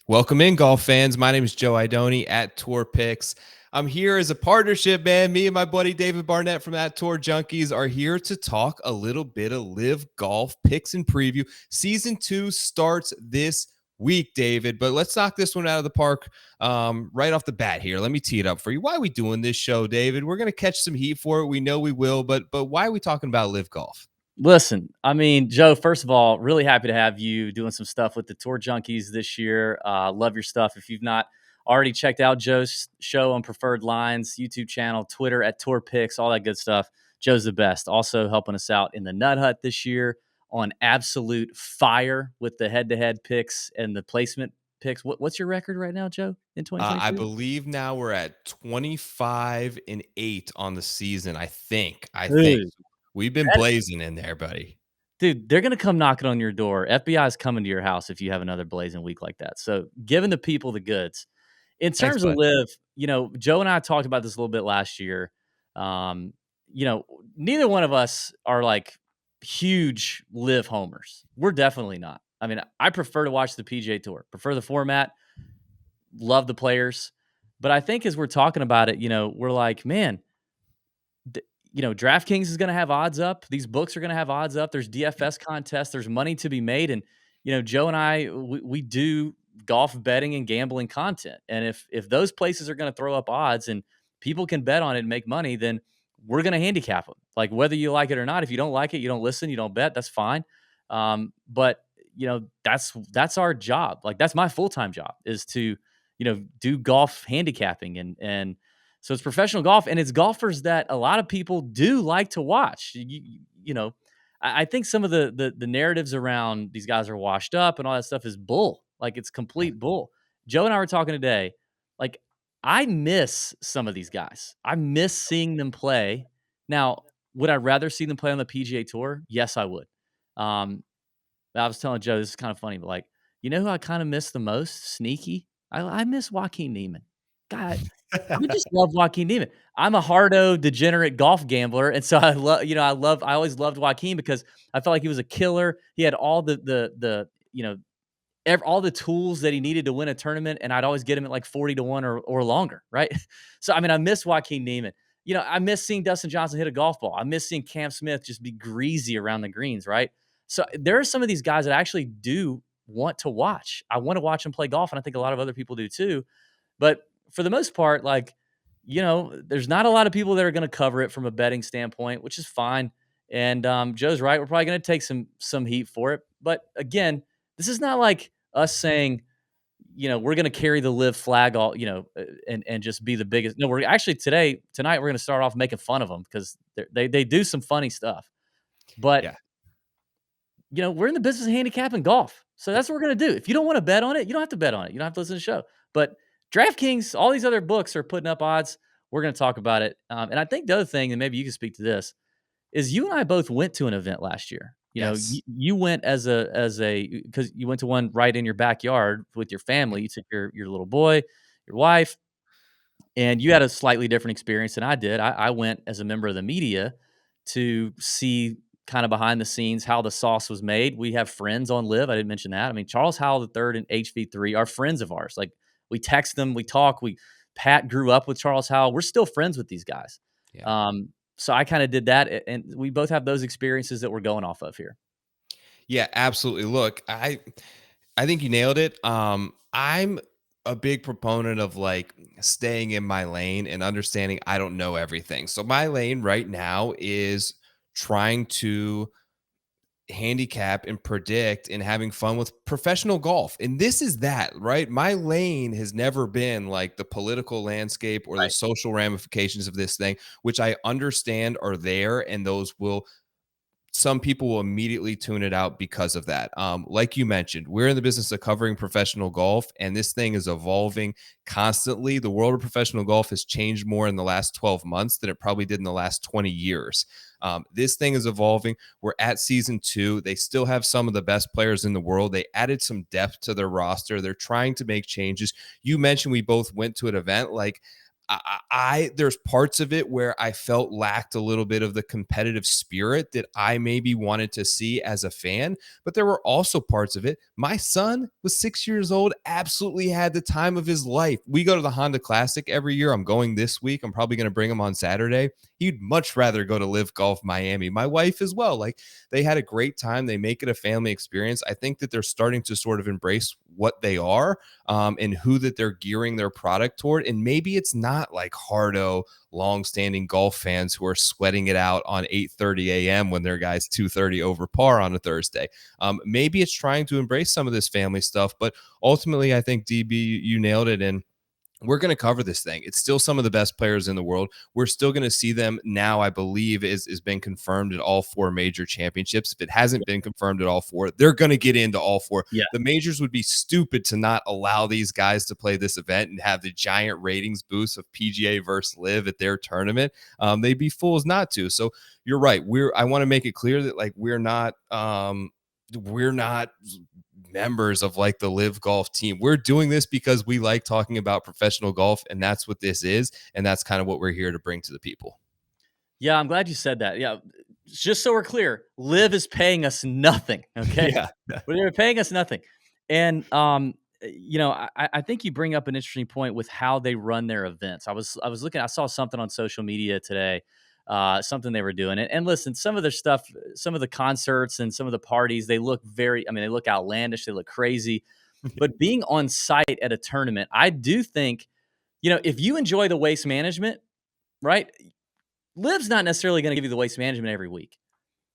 Welcome in, golf fans. My name is Joe Idoni at Tour Picks. I'm here as a partnership, man. Me and my buddy David Barnett from at Tour Junkies are here to talk a little bit of LIV Golf Picks and Preview. Season 2 starts this week, David, but let's knock this one out of the park right off the bat here. Let me tee it up for you. Why are we doing this show, David? We're going to catch some heat for it. We know we will, but why are we talking about LIV Golf? Listen, I mean, Joe, first of all, really happy to have you doing some stuff with the Tour Junkies this year. Love your stuff. If you've not already checked out Joe's show on Preferred Lines, YouTube channel, Twitter at Tour Picks, all that good stuff, Joe's the best. Also helping us out in the Nut Hut this year on absolute fire with the head-to-head picks and the placement picks. What's your record right now, Joe, in I 2022? believe now we're at 25-8 on the season. I think. Dude, We've been blazing in there, buddy. Dude, they're gonna come knocking on your door. FBI is coming to your house if you have another blazing week like that. So, giving the people the goods. In Thanks, terms of bud. live, Joe and I talked about this a little bit last year. Um, Neither one of us are like huge live homers. We're definitely not. I mean, I prefer to watch the PGA Tour, prefer the format, love the players. But I think as we're talking about it, we're like, man, DraftKings is going to have odds up. These books are going to have odds up. There's DFS contests. There's money to be made. And, Joe and I, we do golf betting and gambling content. And if those places are going to throw up odds and people can bet on it and make money, then we're going to handicap them. Like whether you like it or not. If you don't like it, you don't listen, you don't bet. That's fine. But that's our job. Like that's my full time job is to do golf handicapping and so it's professional golf, and it's golfers that a lot of people do like to watch. I think some of the narratives around these guys are washed up and all that stuff is bull. Like it's complete bull. Joe and I were talking today. Like I miss some of these guys. I miss seeing them play. Now, would I rather see them play on the PGA Tour? Yes, I would. Um, I was telling Joe this is kind of funny, but like, who I kind of miss the most? Sneaky. I miss Joaquin Neiman. God, I just love Joaquin Neiman. I'm a hardo degenerate golf gambler, and so I always loved Joaquin because I felt like he was a killer. He had all all the tools that he needed to win a tournament, and I'd always get him at like 40-1 or longer, right? So I mean, I miss Joaquin Neiman. I miss seeing Dustin Johnson hit a golf ball. I miss seeing Cam Smith just be greasy around the greens, right? So there are some of these guys that I actually do want to watch. I want to watch them play golf, and I think a lot of other people do too. But for the most part, like, there's not a lot of people that are going to cover it from a betting standpoint, which is fine. And Joe's right. We're probably going to take some heat for it. But again, this is not like us saying, we're going to carry the live flag all, and just be the biggest. No, we're actually tonight, we're going to start off making fun of them because they do some funny stuff. But, Yeah. we're in the business of handicapping golf. So that's what we're going to do. If you don't want to bet on it, you don't have to bet on it. You don't have to listen to the show. But DraftKings, all these other books are putting up odds. We're going to talk about it. And I think the other thing, and maybe you can speak to this, is you and I both went to an event last year. Yes. You went because you went to one right in your backyard with your family. You took your little boy, your wife, and you had a slightly different experience than I did. I went as a member of the media to see kind of behind the scenes how the sauce was made. We have friends on Live. I didn't mention that. I mean, Charles Howell III and HV3 are friends of ours. Like we text them, we talk. Pat grew up with Charles Howell. We're still friends with these guys. Yeah. So I kind of did that, and we both have those experiences that we're going off of here. Yeah, absolutely. Look, I think you nailed it. I'm a big proponent of like staying in my lane and understanding I don't know everything. So my lane right now is trying to handicap and predict and having fun with professional golf. And this is that, right? My lane has never been like the political landscape or the Right. social ramifications of this thing, which I understand are there, and those will some people will immediately tune it out because of that. Like you mentioned, we're in the business of covering professional golf, and this thing is evolving constantly. The world of professional golf has changed more in the last 12 months than it probably did in the last 20 years. This thing is evolving. We're at season 2. They still have some of the best players in the world. They added some depth to their roster. They're trying to make changes. You mentioned we both went to an event. Like, there's parts of it where I felt lacked a little bit of the competitive spirit that I maybe wanted to see as a fan, but there were also parts of it. My son was 6 years old, absolutely had the time of his life. We go to the Honda Classic every year. I'm going this week. I'm probably going to bring him on Saturday. He'd much rather go to LIV Golf Miami. My wife as well. Like, they had a great time. They make it a family experience. I think that they're starting to sort of embrace what they are, and who that they're gearing their product toward. And maybe it's not like hardo, long-standing golf fans who are sweating it out on 8:30 a.m. when their guy's 2:30 over par on a Thursday. Maybe it's trying to embrace some of this family stuff, but ultimately, I think, DB, you nailed it. And we're going to cover this thing. It's still some of the best players in the world. We're still going to see them now. I believe is been confirmed at all 4 major championships. If it hasn't been confirmed at all 4, they're going to get into all 4. Yeah. The majors would be stupid to not allow these guys to play this event and have the giant ratings boost of PGA versus LIV at their tournament. They'd be fools not to. So you're right. I want to make it clear that, like, we're not members of like the LIV Golf team. We're doing this because we like talking about professional golf, and that's what this is, and that's kind of what we're here to bring to the people. Yeah, I'm glad you said that. Yeah, just so we're clear, LIV is paying us nothing. Okay, Yeah. they're paying us nothing, and I think you bring up an interesting point with how they run their events. I was looking, I saw something on social media today, something they were doing, and listen, some of their stuff, some of the concerts and some of the parties, they look they look outlandish, they look crazy, but being on site at a tournament, I do think, if you enjoy the waste management, right? LIV's not necessarily going to give you the waste management every week,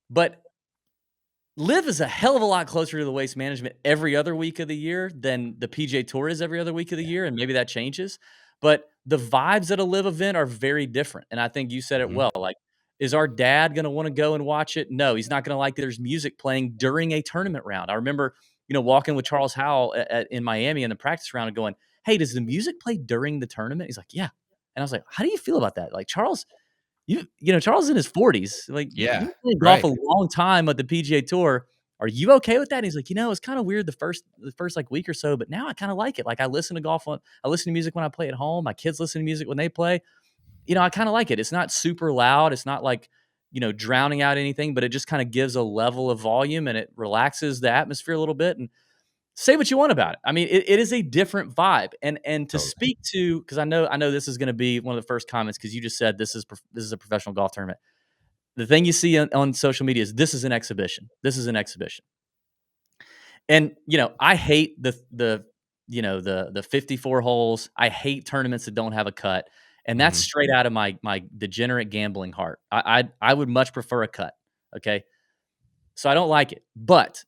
but LIV is a hell of a lot closer to the waste management every other week of the year than the PGA Tour is every other week of the year, and maybe that changes. But the vibes at a LIV event are very different, and I think you said it Mhm. well. Like, is our dad going to want to go and watch it? No, he's not going to like that there's music playing during a tournament round. I remember, walking with Charles Howell in Miami in the practice round and going, "Hey, does the music play during the tournament?" He's like, "Yeah," and I was like, "How do you feel about that?" Like, Charles, Charles is in his 40s. Like, Yeah. you played golf Right. a long time at the PGA Tour. Are you okay with that? And he's like, it's kind of weird the first like week or so, but now I kind of like it. Like, I listen to music when I play at home. My kids listen to music when they play. I kind of like it. It's not super loud. It's not like, drowning out anything, but it just kind of gives a level of volume and it relaxes the atmosphere a little bit. And say what you want about it. I mean, it is a different vibe. And to Totally. speak to, because I know this is going to be one of the first comments, because you just said this is a professional golf tournament. The thing you see on social media is this is an exhibition. This is an exhibition. And I hate the 54 holes. I hate tournaments that don't have a cut. And that's Mhm. straight out of my degenerate gambling heart. I would much prefer a cut. Okay. So I don't like it. But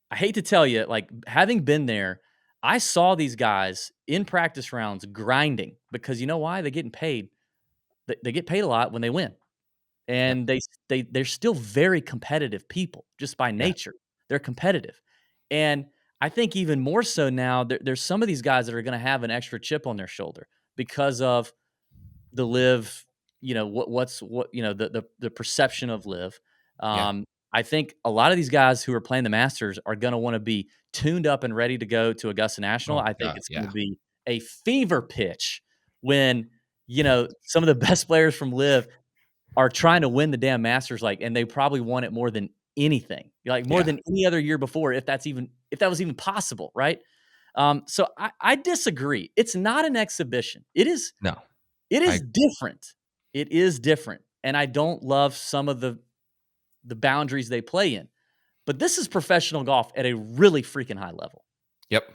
I hate to tell you, like, having been there, I saw these guys in practice rounds grinding, because you know why? They're getting paid. They get paid a lot when they win. Yep. And they're still very competitive people just by Yeah. nature. They're competitive. And I think even more so now, there's some of these guys that are going to have an extra chip on their shoulder because of the LIV, the perception of LIV. Yeah. I think a lot of these guys who are playing the Masters are going to want to be tuned up and ready to go to Augusta National. Oh I think God. it's going Yeah. to be a fever pitch when some of the best players from LIV are trying to win the damn Masters, like, and they probably won it more than anything, like more Yeah. than any other year before, if that was even possible, right? So I disagree. It's not an exhibition. It is No. it I is different. It is different, and I don't love some of the boundaries they play in. But this is professional golf at a really freaking high level. Yep.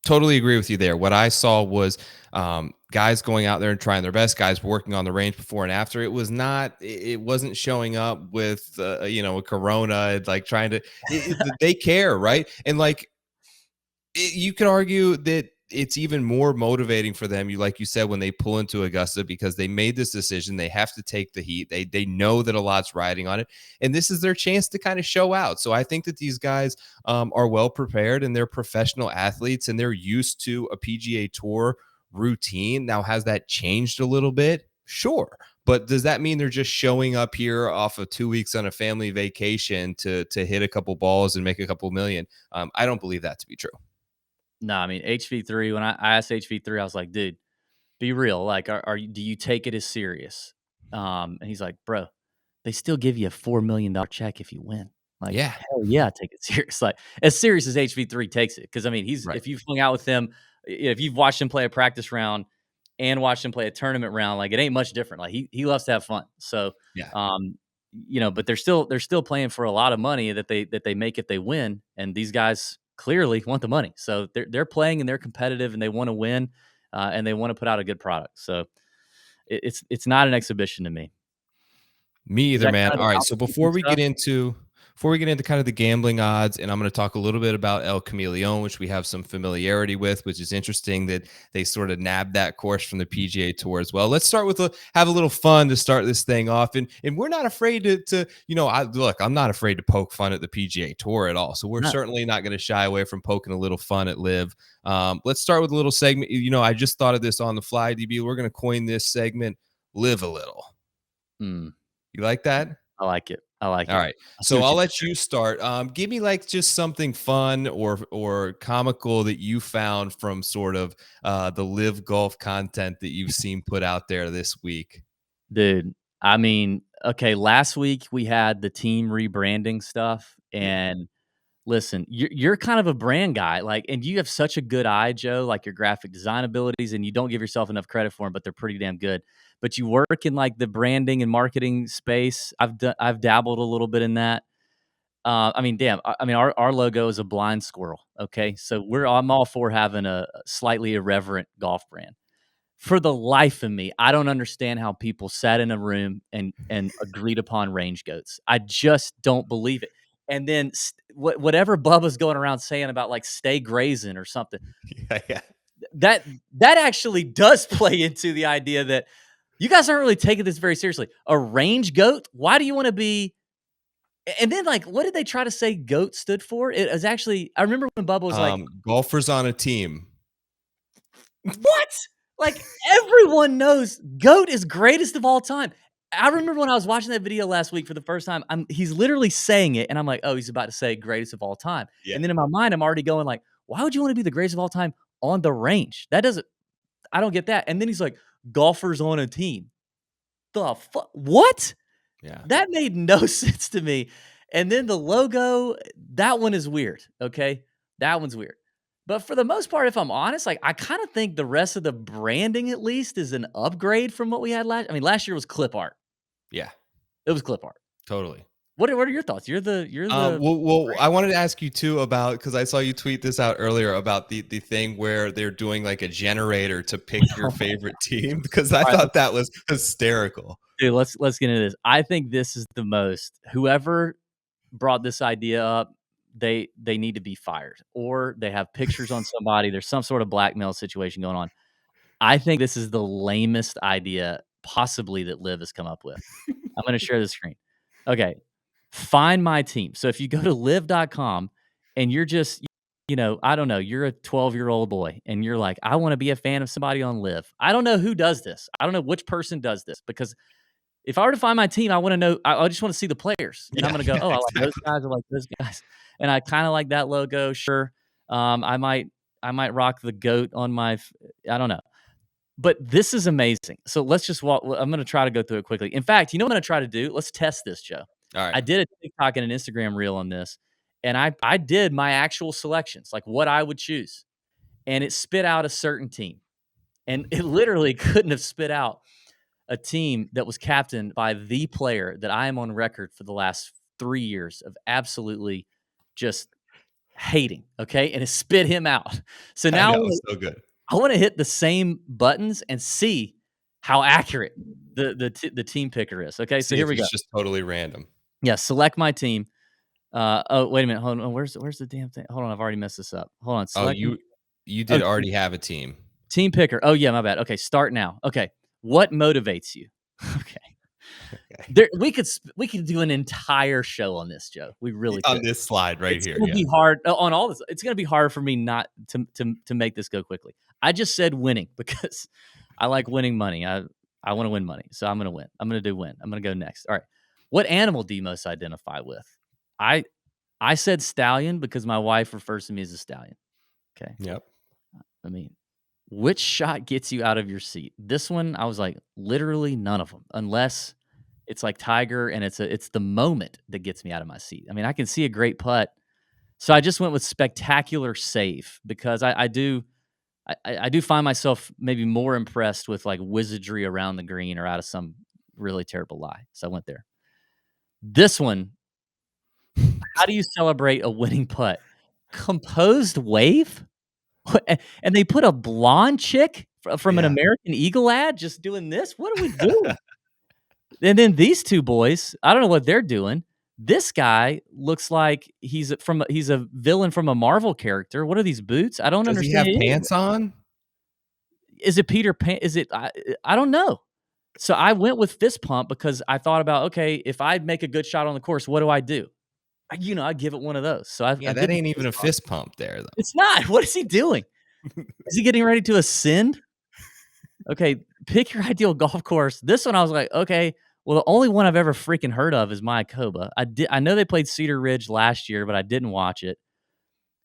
Totally agree with you there. What I saw was guys going out there and trying their best, guys working on the range before and after. It wasn't showing up with, a Corona, like trying to, they care. Right. And like, you could argue that it's even more motivating for them, like you said, when they pull into Augusta, because they made this decision. They have to take the heat. They know that a lot's riding on it, and this is their chance to kind of show out. So I think that these guys are well prepared, and they're professional athletes, and they're used to a PGA Tour routine. Now, has that changed a little bit? Sure. But does that mean they're just showing up here off of 2 weeks on a family vacation to hit a couple balls and make a couple million? I don't believe that to be true. No, I mean, HV3, when I asked HV3, I was like, dude, Be real. Like, do you take it as serious? And he's like, bro, they still give you a $4 million check if you win. Like, Yeah. hell yeah, I take it serious. Like, as serious as HV3 takes it. Cause I mean, Right. if you've hung out with him, if you've watched him play a practice round and watched him play a tournament round, like, it ain't much different. Like, he loves to have fun. So, Yeah. but they're still playing for a lot of money that they make if they win. And these guys clearly want the money. So they're playing and they're competitive and they want to win, and they want to put out a good product. So it's not an exhibition to me. Me Is either, that man. kind of All the right. So complicated stuff? before we get into kind of the gambling odds, and I'm going to talk a little bit about El Chameleon, which we have some familiarity with, which is interesting that they sort of nabbed that course from the PGA Tour as well. Let's start with have a little fun to start this thing off, and we're not afraid to I'm not afraid to poke fun at the PGA Tour at all. So we're No. certainly not going to shy away from poking a little fun at LIV. Let's start with a little segment. I just thought of this on the fly, DB. We're going to coin this segment "Live a Little." Mm, You like that? I like it. I like All it. right. I see So what I'll you did let you start. Give me like just something fun or comical that you found from sort of the live golf content that you've seen put out there this week. there. Dude, I mean, okay, last week we had the team rebranding stuff, Yeah. and listen, you're kind of a brand guy, like, and you have such a good eye, Joe, like your graphic design abilities, and you don't give yourself enough credit for them, but they're pretty damn good. But you work in like the branding and marketing space. I've dabbled a little bit in that. I mean, damn. I mean, our logo is a blind squirrel. Okay, so I'm all for having a slightly irreverent golf brand. For the life of me, I don't understand how people sat in a room and agreed upon range goats. I just don't believe it. And then whatever Bubba's going around saying about like stay grazing or something, Yeah. Yeah. that that actually does play into the idea that you guys aren't really taking this very seriously. A range goat? Why do you want to be? And then, like, what did they try to say goat stood for? It was actually, I remember when Bubba was like, Golfers on a team. what? Like, everyone knows GOAT is greatest of all time. I remember when I was watching that video last week for the first time, he's literally saying it, and I'm like, "Oh, he's about to say greatest of all time." Yeah. And then in my mind, I'm already going like, "Why would you wanna be the greatest of all time on the range?" That doesn't I don't get that. And then he's like, "Golfers on a team." The fuck? What? Yeah. That made no sense to me. And then the logo, that one is weird, okay? That one's weird. But for the most part, if I'm honest, like, I kinda think the rest of the branding at least is an upgrade from what we had last year was clip art. Yeah. It was clip art. Totally. What are your thoughts? You're the Well, brand I wanted to ask you too about because I saw you tweet this out earlier about the thing where they're doing like a generator to pick your favorite team because I All right, thought that was hysterical. dude, let's get into this. I think this is the most whoever brought this idea up, they need to be fired, or they have pictures on somebody. There's some sort of blackmail situation going on. I think this is the lamest idea possibly that Liv has come up with. I'm gonna share the screen. Okay. Find my team. So if you go to live.com and you're just, I don't know, you're a 12-year-old boy and you're like, I want to be a fan of somebody on Live. I don't know who does this. I don't know which person does this because if I were to find my team, I want to know, I just want to see the players. And I'm Yeah. going to go, Yeah. oh, I like those Exactly. guys. I like those guys. And I kind of like that logo. Sure. I might rock the goat on I don't know. But this is amazing. So let's just walk. I'm going to try to go through it quickly. In fact, you know what I'm going to try to do? Let's test this, Joe. All right. I did a TikTok and an Instagram reel on this, and I did my actual selections, like what I would choose, and it spit out a certain team, and it literally couldn't have spit out a team that was captained by the player that I am on record for the last 3 years of absolutely just hating. Okay, and it spit him out. So I now know. So good. I want to hit the same buttons and see how accurate the team picker is. Okay, so See here if we go. it's just totally random. Yeah, select my team. Oh, wait a minute. Hold on. Where's the damn thing? Hold on. I've already messed this up. Hold on. Oh, Select you oh, did already have a team. team picker. Oh yeah, my bad. Okay, start now. Okay, what motivates you? Okay, Okay. we could do an entire show on this, Joe. We really On could. this slide right It's here. gonna Yeah. be hard on all this. It's gonna be hard for me not to make this go quickly. I just said winning because I like winning money. I want to win money, so I'm gonna win. I'm gonna do win. I'm gonna go next. All right. What animal do you most identify with? I I said stallion because my wife refers to me as a stallion. Okay. Yep. I mean, which shot gets you out of your seat? This one, I was like, literally none of them, unless it's like Tiger and it's the moment that gets me out of my seat. I mean, I can see a great putt. So I just went with spectacular save because I do find myself maybe more impressed with like wizardry around the green or out of some really terrible lie. So I went there. This one, how do you celebrate a winning putt? Composed wave? And they put a blonde chick from an Yeah. American Eagle ad just doing this? What are we doing? And then these 2 boys, I don't know what they're doing. This guy looks like he's a villain from a Marvel character. What are these boots? I don't Does he understand have any of it. pants on? Is it Peter Pan? Is it I don't know. So I went with fist pump because I thought about, okay, if I make a good shot on the course, what do I do? I give it one of those. So I Yeah, that did the ain't even fist a pump. fist pump there, though. It's not. What is he doing? Is he getting ready to ascend? Okay, pick your ideal golf course. This one I was like, okay, well, the only one I've ever freaking heard of is Mayakoba. I know they played Cedar Ridge last year, but I didn't watch it.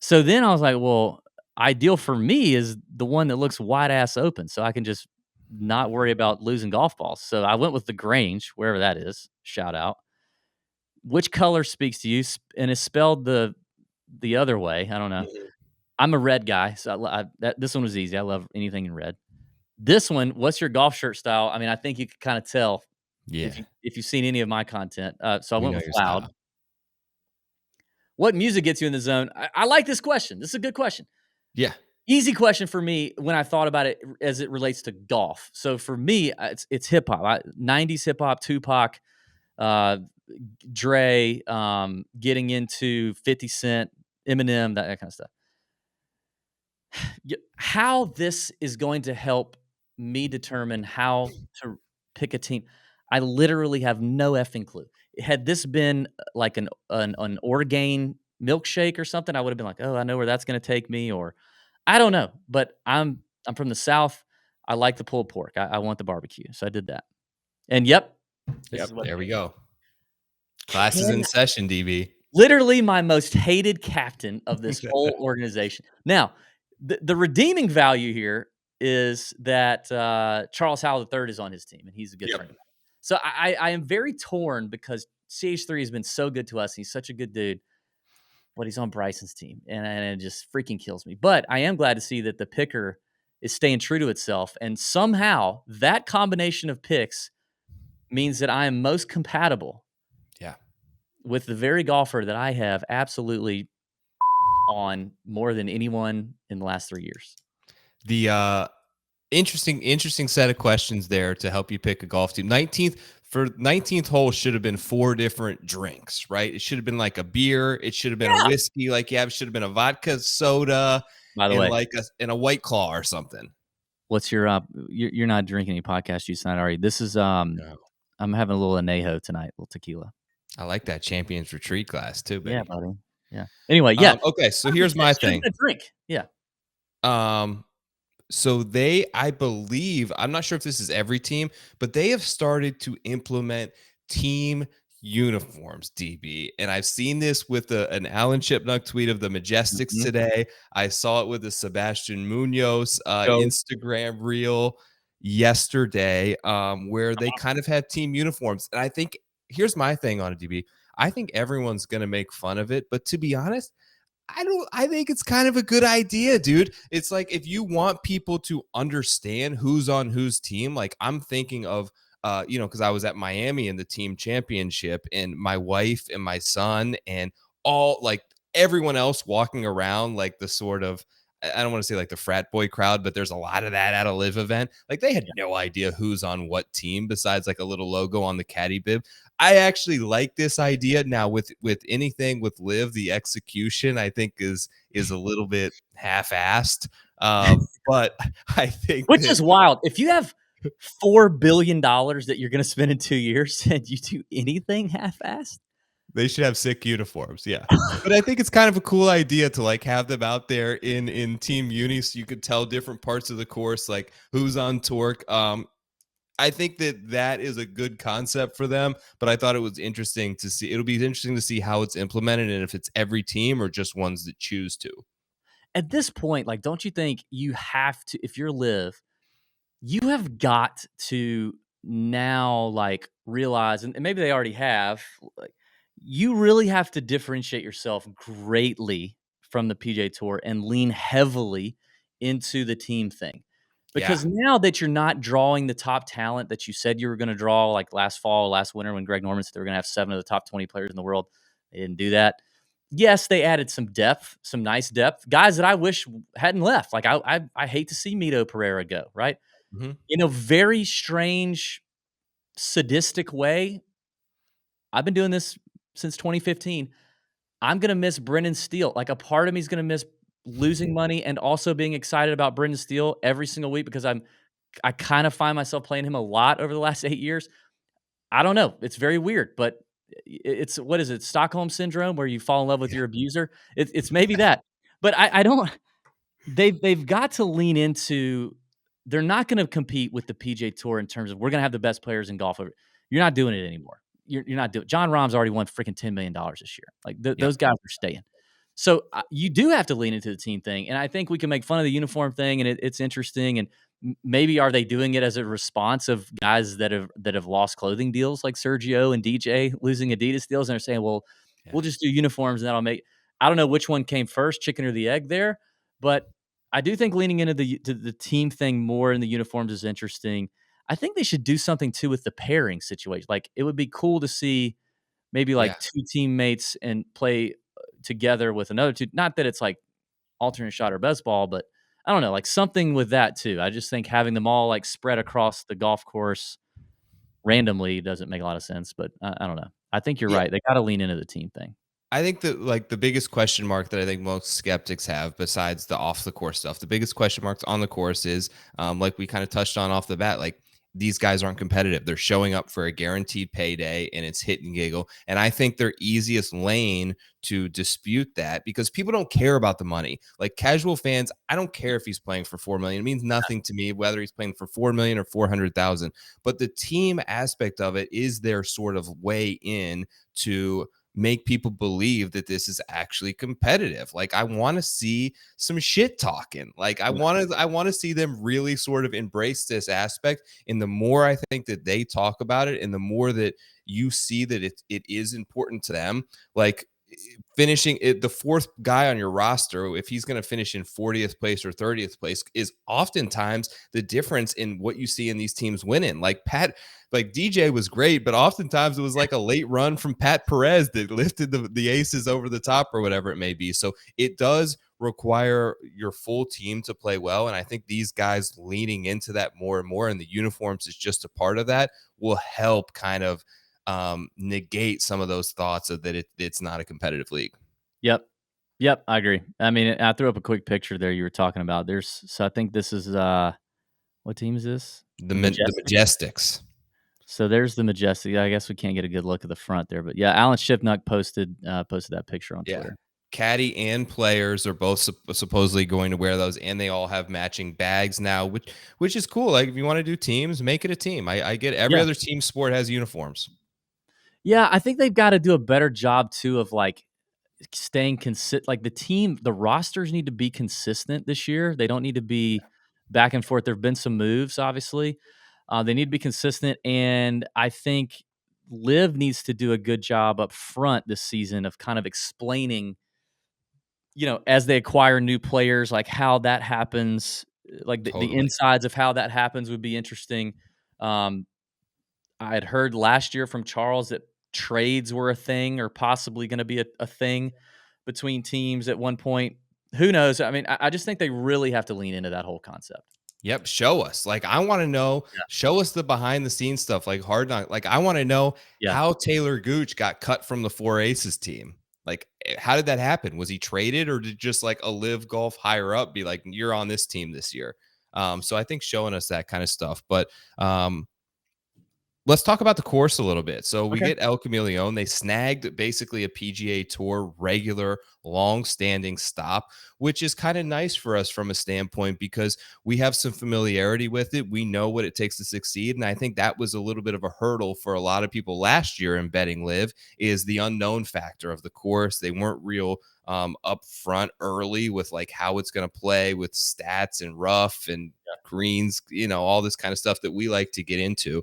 So then I was like, well, ideal for me is the one that looks wide ass open, so I can just not worry about losing golf balls. So I went with the Grange, wherever that is. Shout out. Which color speaks to you? And it's spelled the other way. I don't know. Mhm. I'm a red guy, so this one was easy. I love anything in red. This one, what's your golf shirt style? I mean, I think you could kind of tell Yeah, if you've seen any of my content. So I we went know with your loud. style. What music gets you in the zone? I like this question. This is a good question. Yeah. Easy question for me when I thought about it as it relates to golf. So for me, it's hip hop. 90s hip hop, Tupac, uh, Dre, getting into 50 Cent, Eminem, that kind of stuff. How this is going to help me determine how to pick a team, I literally have no effing clue. Had this been like an Orgain milkshake or something, I would have been like, "Oh, I know where that's gonna take me," or I don't know. But I'm from the South. I like the pulled pork. I want the barbecue, so I did that. And yep, this Yep. is what There it we is. go. Class is in session, DB. Literally my most hated captain of this whole organization. Now, the redeeming value here is that, Charles Howell III is on his team, and he's a good Yep. friend of mine. So I am very torn because CH3 has been so good to us, he's such a good dude, but he's on Bryson's team, and it just freaking kills me. But I am glad to see that the picker is staying true to itself, and somehow that combination of picks means that I am most compatible Yeah. with the very golfer that I have absolutely on more than anyone in the last 3 years. The interesting set of questions there to help you pick a golf team. 19th hole should have been 4 different drinks, right? It should have been like a beer, it should have been a Yeah. whiskey, like you have, it should have been a vodka soda By the and way, like a White Claw or something. what's your, you're not drinking any podcast juice tonight, are you? This is, No. I'm having a little anejo tonight, a little tequila. I like that Champions Retreat class too, Yeah, baby. buddy. Yeah. Anyway, yeah. Okay, so 100% here's my should have thing. been a drink. Yeah. So I believe, I'm not sure if this is every team, but they have started to implement team uniforms, DB. And I've seen this with an Alan Shipnuck tweet of the Majestics Mhm. today. I saw it with the Sebastian Munoz Go. Instagram reel yesterday, where they kind of have team uniforms. And I think here's my thing on it, DB. I think everyone's going to make fun of it, but to be honest, I think it's kind of a good idea, dude. It's like if you want people to understand who's on whose team, like I'm thinking of because I was at Miami in the team championship, and my wife and my son and all like everyone else walking around like the sort of, I don't want to say like the frat boy crowd, but there's a lot of that at a live event. Like they had Yeah. no idea who's on what team besides like a little logo on the caddy bib. I actually like this idea. Now with anything with live, the execution I think is a little bit half-assed. But I think Which that is wild. If you have $4 billion that you're gonna spend in 2 years and you do anything half-assed? they should have sick uniforms. Yeah. But I think it's kind of a cool idea to like have them out there in team uni so you could tell different parts of the course, like who's on torque. I think that is a good concept for them, but I thought it was interesting to see. It'll be interesting to see how it's implemented and if it's every team or just ones that choose to. at this point, like, don't you think you have to, if you're LIV, you have got to now, like, realize, and maybe they already have, like, you really have to differentiate yourself greatly from the PGA Tour and lean heavily into the team thing. Yeah. Because now that you're not drawing the top talent that you said you were gonna draw, like last fall, last winter when Greg Norman said they were gonna have 7 of the top 20 players in the world, they didn't do that. Yes, they added some depth, some nice depth, guys that I wish hadn't left. Like, I hate to see Mito Pereira go, right? Mhm. In a very strange, sadistic way, I've been doing this since 2015. I'm gonna miss Brendan Steele. Like, a part of me is gonna miss losing money and also being excited about Brendan Steele every single week because I kind of find myself playing him a lot over the last 8 years. I don't know. It's very weird, but it's what is it? Stockholm syndrome where you fall in love with Yeah. your abuser? It's maybe that. But I don't. They've got to lean into, they're not gonna compete with the PGA Tour in terms of, "We're gonna have the best players in golf over." You're not doing it anymore. You're not doing, John Rahm's already won freaking $10 million this year. Like, Yep. those guys are staying. So, you do have to lean into the team thing, and I think we can make fun of the uniform thing, and it's interesting, and maybe are they doing it as a response of guys that have lost clothing deals like Sergio and DJ losing Adidas deals, and they're saying, "Well, Yeah. we'll just do uniforms, and that'll make." I don't know which one came first, chicken or the egg there, but I do think leaning into the team thing more in the uniforms is interesting. I think they should do something too with the pairing situation. Like, it would be cool to see maybe Yeah. like 2 teammates and play together with another 2. Not that it's like alternate shot or best ball, but I don't know, like something with that too. I just think having them all like spread across the golf course randomly doesn't make a lot of sense, but I don't know. I think you're Yeah. right. They got to lean into the team thing. I think that like the biggest question mark that I think most skeptics have, besides the off the course stuff, the biggest question marks on the course is, like we kind of touched on off the bat, like these guys aren't competitive. They're showing up for a guaranteed payday and it's hit and giggle. And I think their easiest lane to dispute that, because people don't care about the money. Like casual fans, I don't care if he's playing for 4 million. It means nothing to me whether he's playing for 4 million or 400,000. But the team aspect of it is their sort of way in to make people believe that this is actually competitive. Like I want to see some shit talking. Like I want to see them really sort of embrace this aspect. And the more I think that they talk about it and the more that you see that it is important to them, like finishing it, the fourth guy on your roster, if he's going to finish in 40th place or 30th place, is oftentimes the difference in what you see in these teams winning. Like like DJ was great, but oftentimes it was like a late run from Pat Perez that lifted the aces over the top or whatever it may be. So it does require your full team to play well. And I think these guys leaning into that more and more, and the uniforms is just a part of that, will help kind of negate some of those thoughts of that it's not a competitive league. Yep. Yep, I agree. I mean, I threw up a quick picture there you were talking about. So I think this is what team is this? The The Majestics? Majestics. So there's the Majestic. I guess we can't get a good look at the front there, but yeah, Alan Shipnuck posted that picture on Yeah. Twitter. Caddy and players are both supposedly going to wear those, and they all have matching bags now, which is cool. Like if you want to do teams, make it a team. I get every Yeah. other team sport has uniforms. Yeah, I think they've got to do a better job too of like staying consistent. Like the rosters need to be consistent this year. They don't need to be back and forth. There've been some moves, obviously. They need to be consistent, and I think Liv needs to do a good job up front this season of kind of explaining, as they acquire new players, like how that happens, like the Totally. insides of how that happens would be interesting. Um, I had heard last year from Charles that trades were a thing or possibly going to be a thing between teams at one point. Who knows? I mean, I just think they really have to lean into that whole concept. Yep, show us. Like I want to know, Yeah. show us the behind the scenes stuff, like hard knock. Like I want to know Yeah. how Taylor Gooch got cut from the Four Aces team. Like how did that happen? Was he traded, or did just like a Live Golf higher up be like, you're on this team this year? So I think showing us that kind of stuff. But let's talk about the course a little bit. So we Okay. get El Camaleon. They snagged basically a PGA Tour regular, long-standing stop, which is kind of nice for us from a standpoint because we have some familiarity with it. We know what it takes to succeed, and I think that was a little bit of a hurdle for a lot of people last year in betting Live, is the unknown factor of the course. They weren't real up front early with like how it's going to play with stats and rough and greens, all this kind of stuff that we like to get into.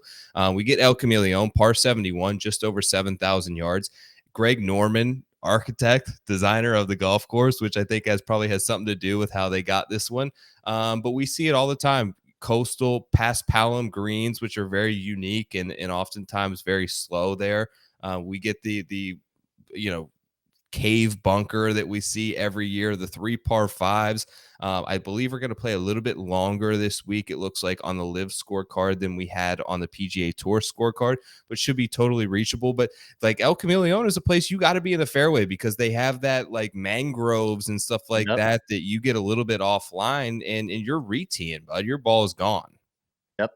We get El Camaleon, par 71, just over 7,000 yards. Greg Norman, architect, designer of the golf course, which I think probably has something to do with how they got this one. But we see it all the time. Coastal paspalum greens, which are very unique and oftentimes very slow there. We get the cave bunker that we see every year, the 3 par 5s. I believe we're going to play a little bit longer this week, it looks like, on the LIV scorecard than we had on the PGA Tour scorecard, but should be totally reachable. But like El Camaleon is a place you got to be in the fairway because they have that like mangroves and stuff like Yep. that you get a little bit offline and you're re-teeing, bud. Your ball is gone. Yep.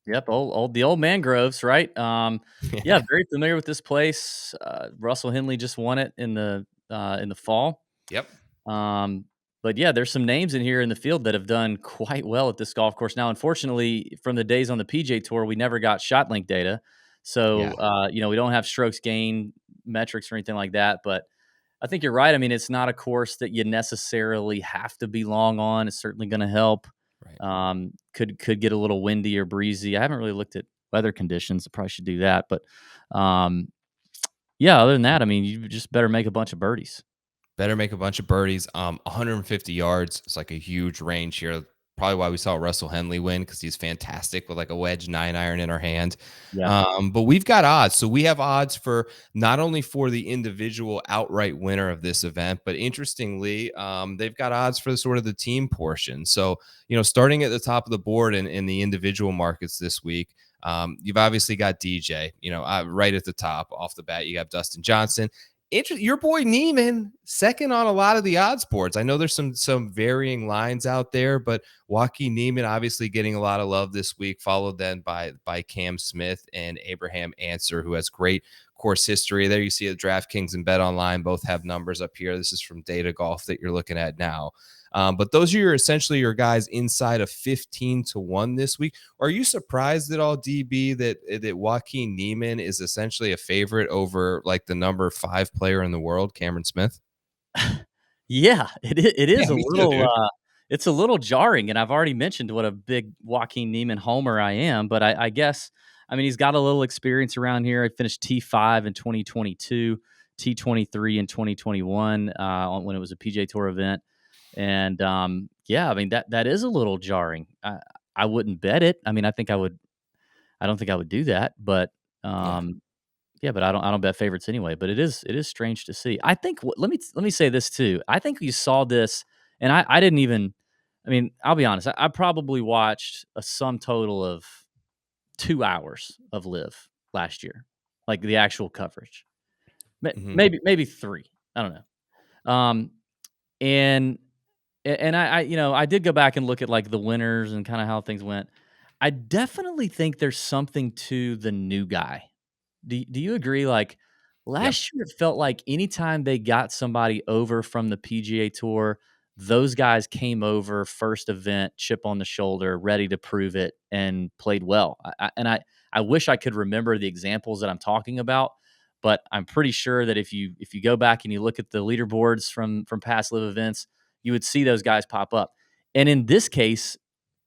Yep. The old mangroves, right? Yeah, very familiar with this place. Russell Henley just won it in the fall. Yep. But yeah, there's some names in here in the field that have done quite well at this golf course. Now, unfortunately, from the days on the PGA Tour, we never got shot link data, Yeah. so we don't have strokes gain metrics or anything like that. But I think you're right. I mean, it's not a course that you necessarily have to be long on. It's certainly going to help. Right. Could get a little windy or breezy. I haven't really looked at weather conditions. I probably should do that. But yeah, other than that, I mean, you just better make a bunch of birdies. Better make a bunch of birdies. 150 yards. It's like a huge range here. Probably why we saw Russell Henley win, because he's fantastic with like a wedge 9-iron in our hand. Yeah. But we've got odds. So we have odds for not only for the individual outright winner of this event, but interestingly, they've got odds for sort of the team portion. So, starting at the top of the board in the individual markets this week, you've obviously got DJ, right at the top off the bat. You got Dustin Johnson. Your boy Neiman, second on a lot of the odds boards. I know there's some varying lines out there, but Joaquin Neiman obviously getting a lot of love this week, followed then by Cam Smith and Abraham Answer, who has great course history. There you see at DraftKings and Bet Online both have numbers up here. This is from Data Golf that you're looking at now. But those are essentially your guys inside of 15-1 this week. Are you surprised at all, DB, that Joaquin Neiman is essentially a favorite over like the number 5 player in the world, Cameron Smith? Yeah, it is Yeah, a me too, little, dude. it's a little jarring, and I've already mentioned what a big Joaquin Neiman homer I am, but I guess, I mean, he's got a little experience around here. I finished T5 in 2022, T23 in 2021, when it was a PGA Tour event, and, yeah, I mean, that is a little jarring. I wouldn't bet it. I mean, I don't think I would do that, but, Yeah. yeah, but I don't bet favorites anyway, but it is strange to see. I think let me say this too. I think you saw this, and I didn't even, I mean, I'll be honest, I probably watched a sum total of 2 hours of LIV last year, like the actual coverage. Mhm. Maybe 3. I don't know. And I did go back and look at like the winners and kind of how things went. I definitely think there's something to the new guy. Do you agree? Like Yep. last year, it felt like anytime they got somebody over from the PGA Tour, those guys came over first event, chip on the shoulder, ready to prove it, and played well. I wish I could remember the examples that I'm talking about, but I'm pretty sure that if you go back and you look at the leaderboards from past LIV events, you would see those guys pop up. And in this case,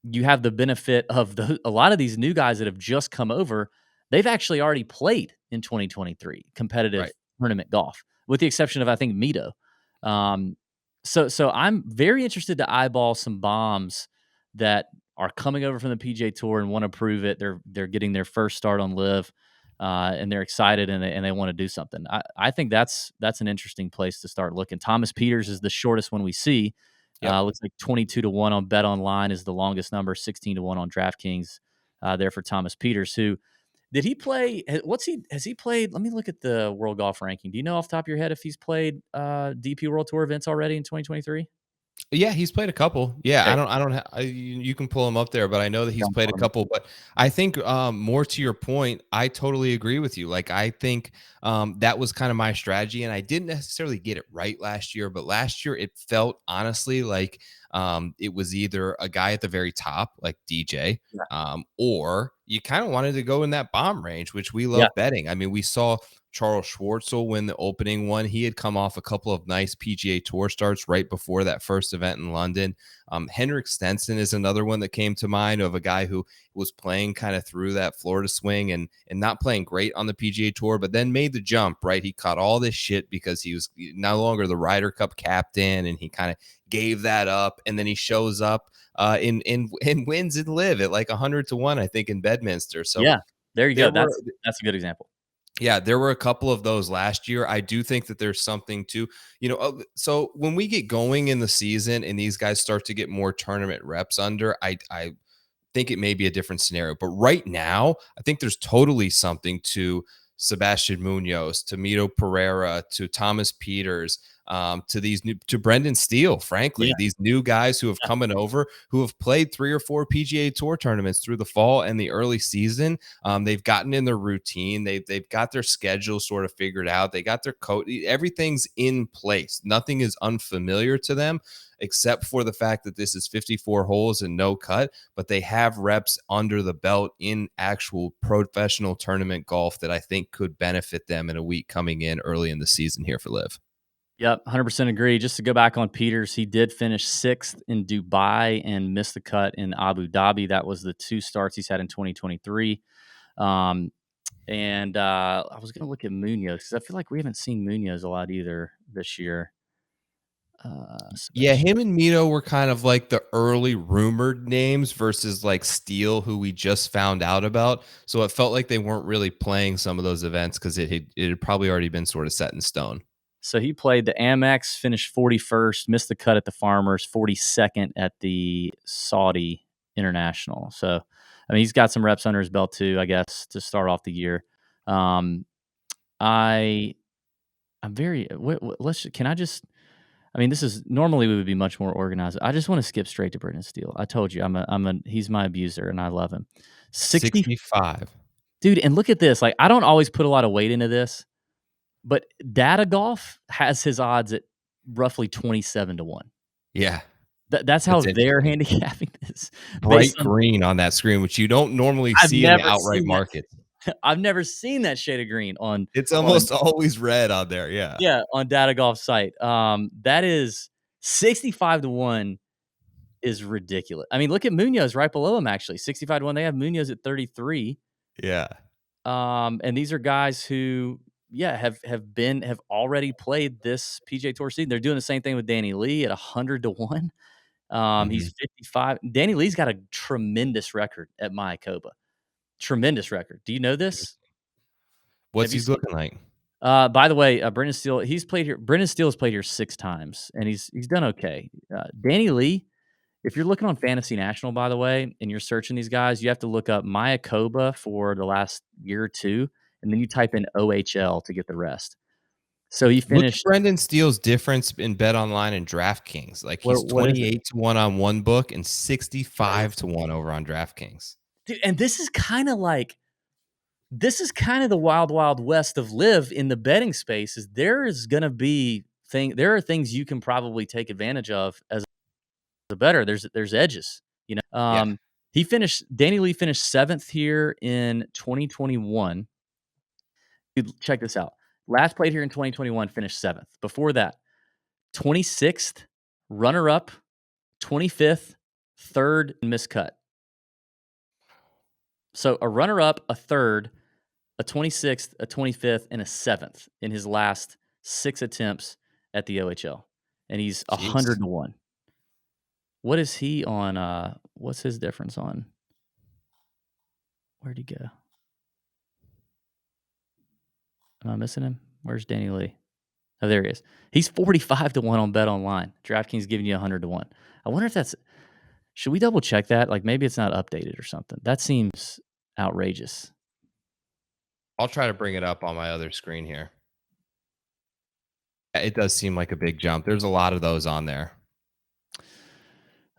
you have the benefit of a lot of these new guys that have just come over. They've actually already played in 2023 competitive Right. tournament golf, with the exception of I think Mito. Um, so I'm very interested to eyeball some bombs that are coming over from the PGA Tour and want to prove it. They're getting their first start on LIV, and they're excited and they want to do something. I think that's an interesting place to start looking. Thomas Peters is the shortest one we see. Yep. Looks like 22-1 on Bet Online is the longest number. 16-1 on DraftKings. There for Thomas Peters, who did he play? Has he played? Let me look at the World Golf Ranking. Do you know off the top of your head if he's played DP World Tour events already in 2023? Yeah, he's played a couple. Yeah, Okay, you can pull him up there, but I know that he's down played a for him. couple. But I think more to your point, I totally agree with you. Like, I think that was kind of my strategy, and I didn't necessarily get it right last year, but last year it felt honestly like it was either a guy at the very top, like DJ, or you kind of wanted to go in that bomb range, which we Yeah, love betting. I mean, we saw Charles Schwartzel win the opening one. He had come off a couple of nice PGA Tour starts right before that first event in London. Henrik Stenson is another one that came to mind of a guy who was playing kind of through that Florida swing and not playing great on the PGA Tour, but then made the jump, right? He caught all this shit because he was no longer the Ryder Cup captain, and he kind of gave that up, and then he shows up in wins and LIV at like 100-1, I think, in Bedminster. So yeah, there you go. were, That's a good example. yeah, there were a couple of those last year. I do think that there's something to, so when we get going in the season and these guys start to get more tournament reps under, I think it may be a different scenario. But right now, I think there's totally something to Sebastian Munoz, to Mito Pereira, to Thomas Peters, to Brendan Steele, frankly, these new guys who have coming over, who have played 3 or 4 PGA Tour tournaments through the fall and the early season. They've gotten in their routine. They've got their schedule sort of figured out. They got their coach. Everything's in place. Nothing is unfamiliar to them, except for the fact that this is 54 holes and no cut, but they have reps under the belt in actual professional tournament golf that I think could benefit them in a week coming in early in the season here for LIV. Yep, 100% agree. Just to go back on Peters, he did finish 6th in Dubai and missed the cut in Abu Dhabi. That was the 2 starts he's had in 2023. And I was going to look at Munoz because I feel like we haven't seen Munoz a lot either this year. Yeah, him and Mito were kind of like the early rumored names versus like Steele, who we just found out about. So it felt like they weren't really playing some of those events because it had probably already been sort of set in stone. So he played the Amex, finished 41st, missed the cut at the Farmers, 42nd at the Saudi International. So, I mean, he's got some reps under his belt too, I guess, to start off the year. I'm very. Can I just? I mean, this is normally we would be much more organized. I just want to skip straight to Brendan Steele. I told you, he's my abuser, and I love him. 65, dude, and look at this. Like, I don't always put a lot of weight into this, but Data Golf has his odds at roughly 27-1. Yeah. That's how they're handicapping this. Bright green on that screen, which you don't normally see in the outright market. I've never seen that shade of green on. It's almost always red on there. Yeah. Yeah. On Data Golf site. That is 65-1 is ridiculous. I mean, look at Munoz right below him, actually. 65-1. They have Munoz at 33. Yeah. And these are guys who, have already played this PGA Tour season. They're doing the same thing with Danny Lee at 100-1. He's 55. Danny Lee's got a tremendous record at Mayakoba. Tremendous record. Do you know this? What's he looking like? By the way, Brendan Steele, he's played here. Brendan Steele has played here 6 times, and he's done okay. Danny Lee, if you're looking on Fantasy National, by the way, and you're searching these guys, you have to look up Mayakoba for the last year or two, and then you type in OHL to get the rest. So he finished. Look at Brendan Steele's difference in Bet Online and DraftKings. Like he's 28-1 on one book and 65-1 over on DraftKings. Dude, and this is kind of the wild, wild west of LIV in the betting space. Is there are things you can probably take advantage of as a bettor. There's edges, Danny Lee finished 7th here in 2021. Dude, check this out. Last played here in 2021, finished 7th. Before that, 26th, runner-up, 25th, 3rd, miscut. So a runner-up, a 3rd, a 26th, a 25th, and a 7th in his last 6 attempts at the OHL. And he's 100-1. What is he on? What's his difference on? Where'd he go? Am I missing him? Where's Danny Lee? Oh, there he is. He's 45-1 on Bet Online. DraftKings giving you 100-1. I wonder if that's. Should we double check that? Like maybe it's not updated or something. That seems outrageous. I'll try to bring it up on my other screen here. It does seem like a big jump. There's a lot of those on there.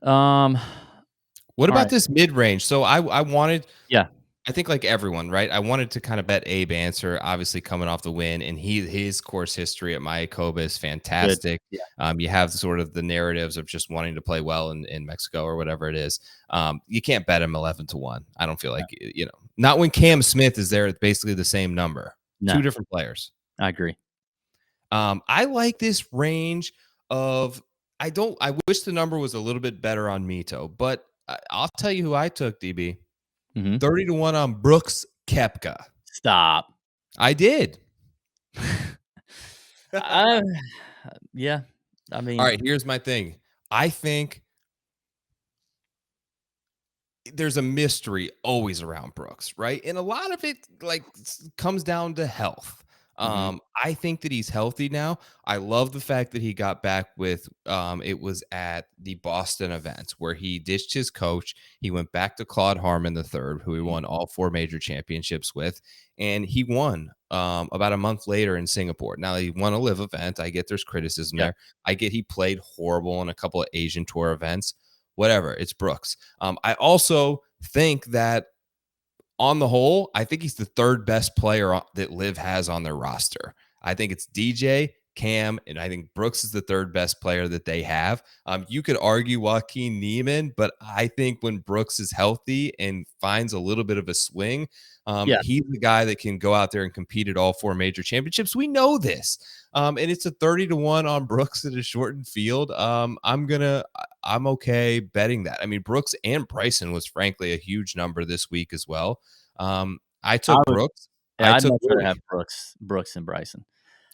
What about this mid-range? So I wanted, I think like everyone, right? I wanted to kind of bet Abe Answer, obviously coming off the win, and his course history at Mayakoba is fantastic. Yeah. You have sort of the narratives of just wanting to play well in Mexico or whatever it is. You can't bet him 11-1. I don't feel like, not when Cam Smith is there at basically the same number. No, Two different players. I agree. I like this range of I wish the number was a little bit better on Mito, but I'll tell you who I took, DB. Mhm. 30-1 on Brooks Koepka. Stop. I did. Uh, yeah. I All mean, right, here's my thing. I think there's a mystery always around Brooks, right? And a lot of it comes down to health. mhm, I think that he's healthy now. I love the fact that he got back with it was at the Boston event where he ditched his coach. He went back to Claude Harmon III, who he mhm. won all 4 major championships with, and he won about a month later in Singapore. Now he won a live event. I get there's criticism Yeah. there. I get he played horrible in a couple of Asian tour events. Whatever, it's Brooks. I also think that on the whole, I think he's the third best player that Liv has on their roster. I think it's DJ, Cam, and I think Brooks is the third best player that they have. You could argue Joaquin Neiman, but I think when Brooks is healthy and finds a little bit of a swing, Yeah. he's the guy that can go out there and compete at all 4 major championships. We know this. And it's a 30-1 on Brooks at a shortened field. I'm okay betting that. I mean, Brooks and Bryson was frankly a huge number this week as well. I I took would Brooks. yeah, I I'd took much rather have Louis. Brooks and Bryson.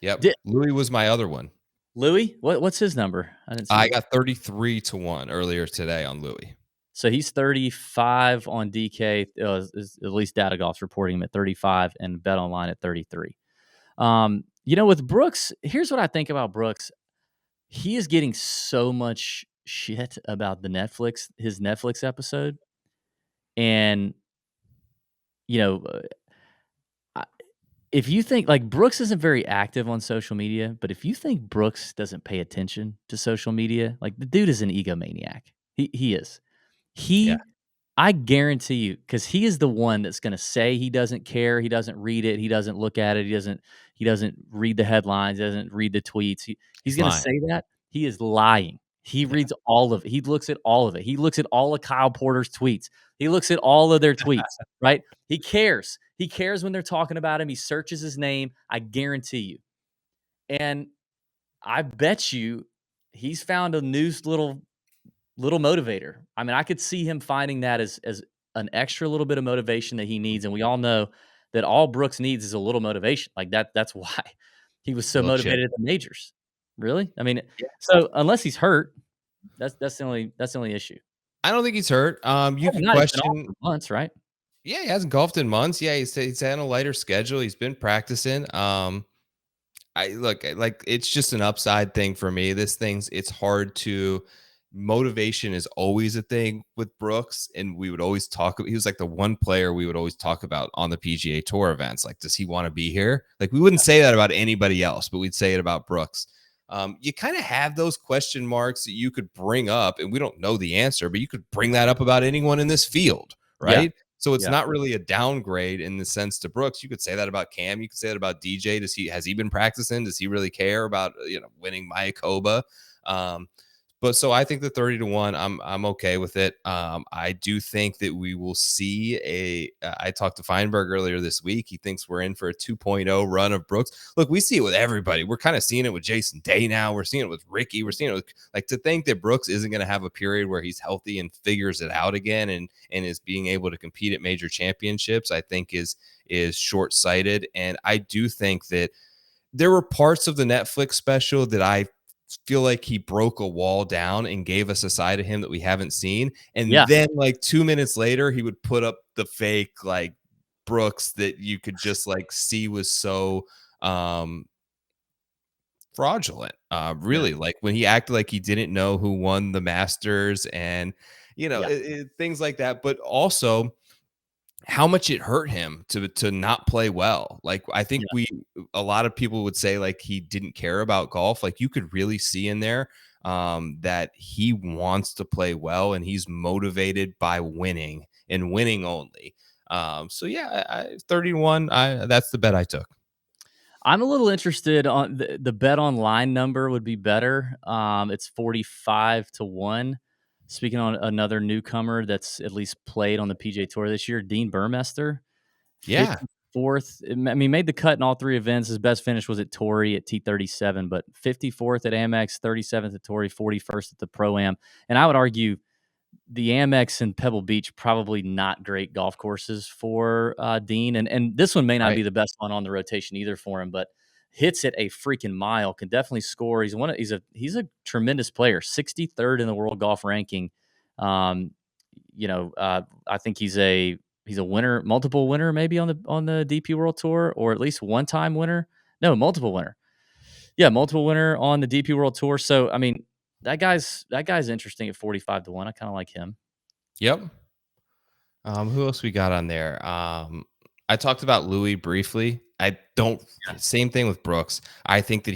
Yep. Di Louis was my other one. Louis? What's his number? I didn't see I that. got 33-1 earlier today on Louis. So he's 35 on DK, at least Data Golf's reporting him at 35 and Bet Online at 33. With Brooks, here's what I think about Brooks. He is getting so much shit about his Netflix episode. And, you know, I if you think like Brooks isn't very active on social media, but if you think Brooks doesn't pay attention to social media, like the dude is an egomaniac. He is. Yeah. He I guarantee you, because he is the one that's gonna say he doesn't care, he doesn't read it, he doesn't look at it, he doesn't read the headlines, he doesn't read the tweets. He's He's gonna lying. say that. He is lying. He Yeah. reads all of it. He looks at all of it. He looks at all of Kyle Porter's tweets. He looks at all of their tweets, right? He cares. He cares when they're talking about him. He searches his name. I guarantee you. And I bet you he's found a new little motivator. I mean, I could see him finding that as an extra little bit of motivation that he needs, and we all know that all Brooks needs is a little motivation. Like that's why he was so Little chip. motivated at the majors. Really? I mean, Yeah. so unless he's hurt, that's the only issue. I don't think he's hurt. You Probably could not. He's been off question. for months, right? Yeah, he hasn't golfed in months. Yeah, he's had a lighter schedule. He's been practicing. I look like it's just an upside thing for me. It's hard to motivation is always a thing with Brooks, and we would always talk. He was like the one player we would always talk about on the PGA Tour events. Like, does he want to be here? Like, we wouldn't say that about anybody else, but we'd say it about Brooks. You kind of have those question marks that you could bring up, and we don't know the answer, but you could bring that up about anyone in this field, Yeah, right? So it's yeah. not really a downgrade in the sense to Brooks. You could say that about Cam. You could say that about DJ. Has he been practicing? Does he really care about winning Mayakoba? But so I think the 30-1, I'm okay with it. I do think that we will see I talked to Feinberg earlier this week. He thinks we're in for a 2.0 run of Brooks. Look, we see it with everybody. We're kind of seeing it with Jason Day now. We're seeing it with Ricky. We're seeing it with, like, to think that Brooks isn't going to have a period where he's healthy and figures it out again and is being able to compete at major championships, I think is short-sighted. And I do think that there were parts of the Netflix special that I feel like he broke a wall down and gave us a side of him that we haven't seen. And Yeah, then like 2 minutes later, he would put up the fake like Brooks that you could just like see was so fraudulent. yeah, Really, like when he acted like he didn't know who won the Masters and yeah, things like that. But also how much it hurt him to not play well. Like I think yeah. a lot of people would say like he didn't care about golf. Like you could really see in there that he wants to play well and he's motivated by winning and winning only. So yeah, 31. That's the bet I took. I'm a little interested on the Bet Online number would be better. It's 45-1. Speaking on another newcomer that's at least played on the PGA Tour this year, Dean Burmester, Yeah. 54th. I mean, made the cut in all 3 events. His best finish was at Torrey at T37, but 54th at Amex, 37th at Torrey, 41st at the Pro-Am. And I would argue the Amex and Pebble Beach probably not great golf courses for Dean, and this one may not Right. be the best one on the rotation either for him, but hits it a freaking mile, can definitely score. He's a tremendous player, 63rd in the world golf ranking. Um, I think he's a winner, multiple winner, maybe on the DP World Tour, or at least one time winner. No, multiple winner. Yeah, multiple winner on the DP World Tour. So I mean, that guy's interesting at 45-1. I kind of like him. Yep. Who else we got on there? I talked about Louis briefly. I don't. Same thing with Brooks. I think that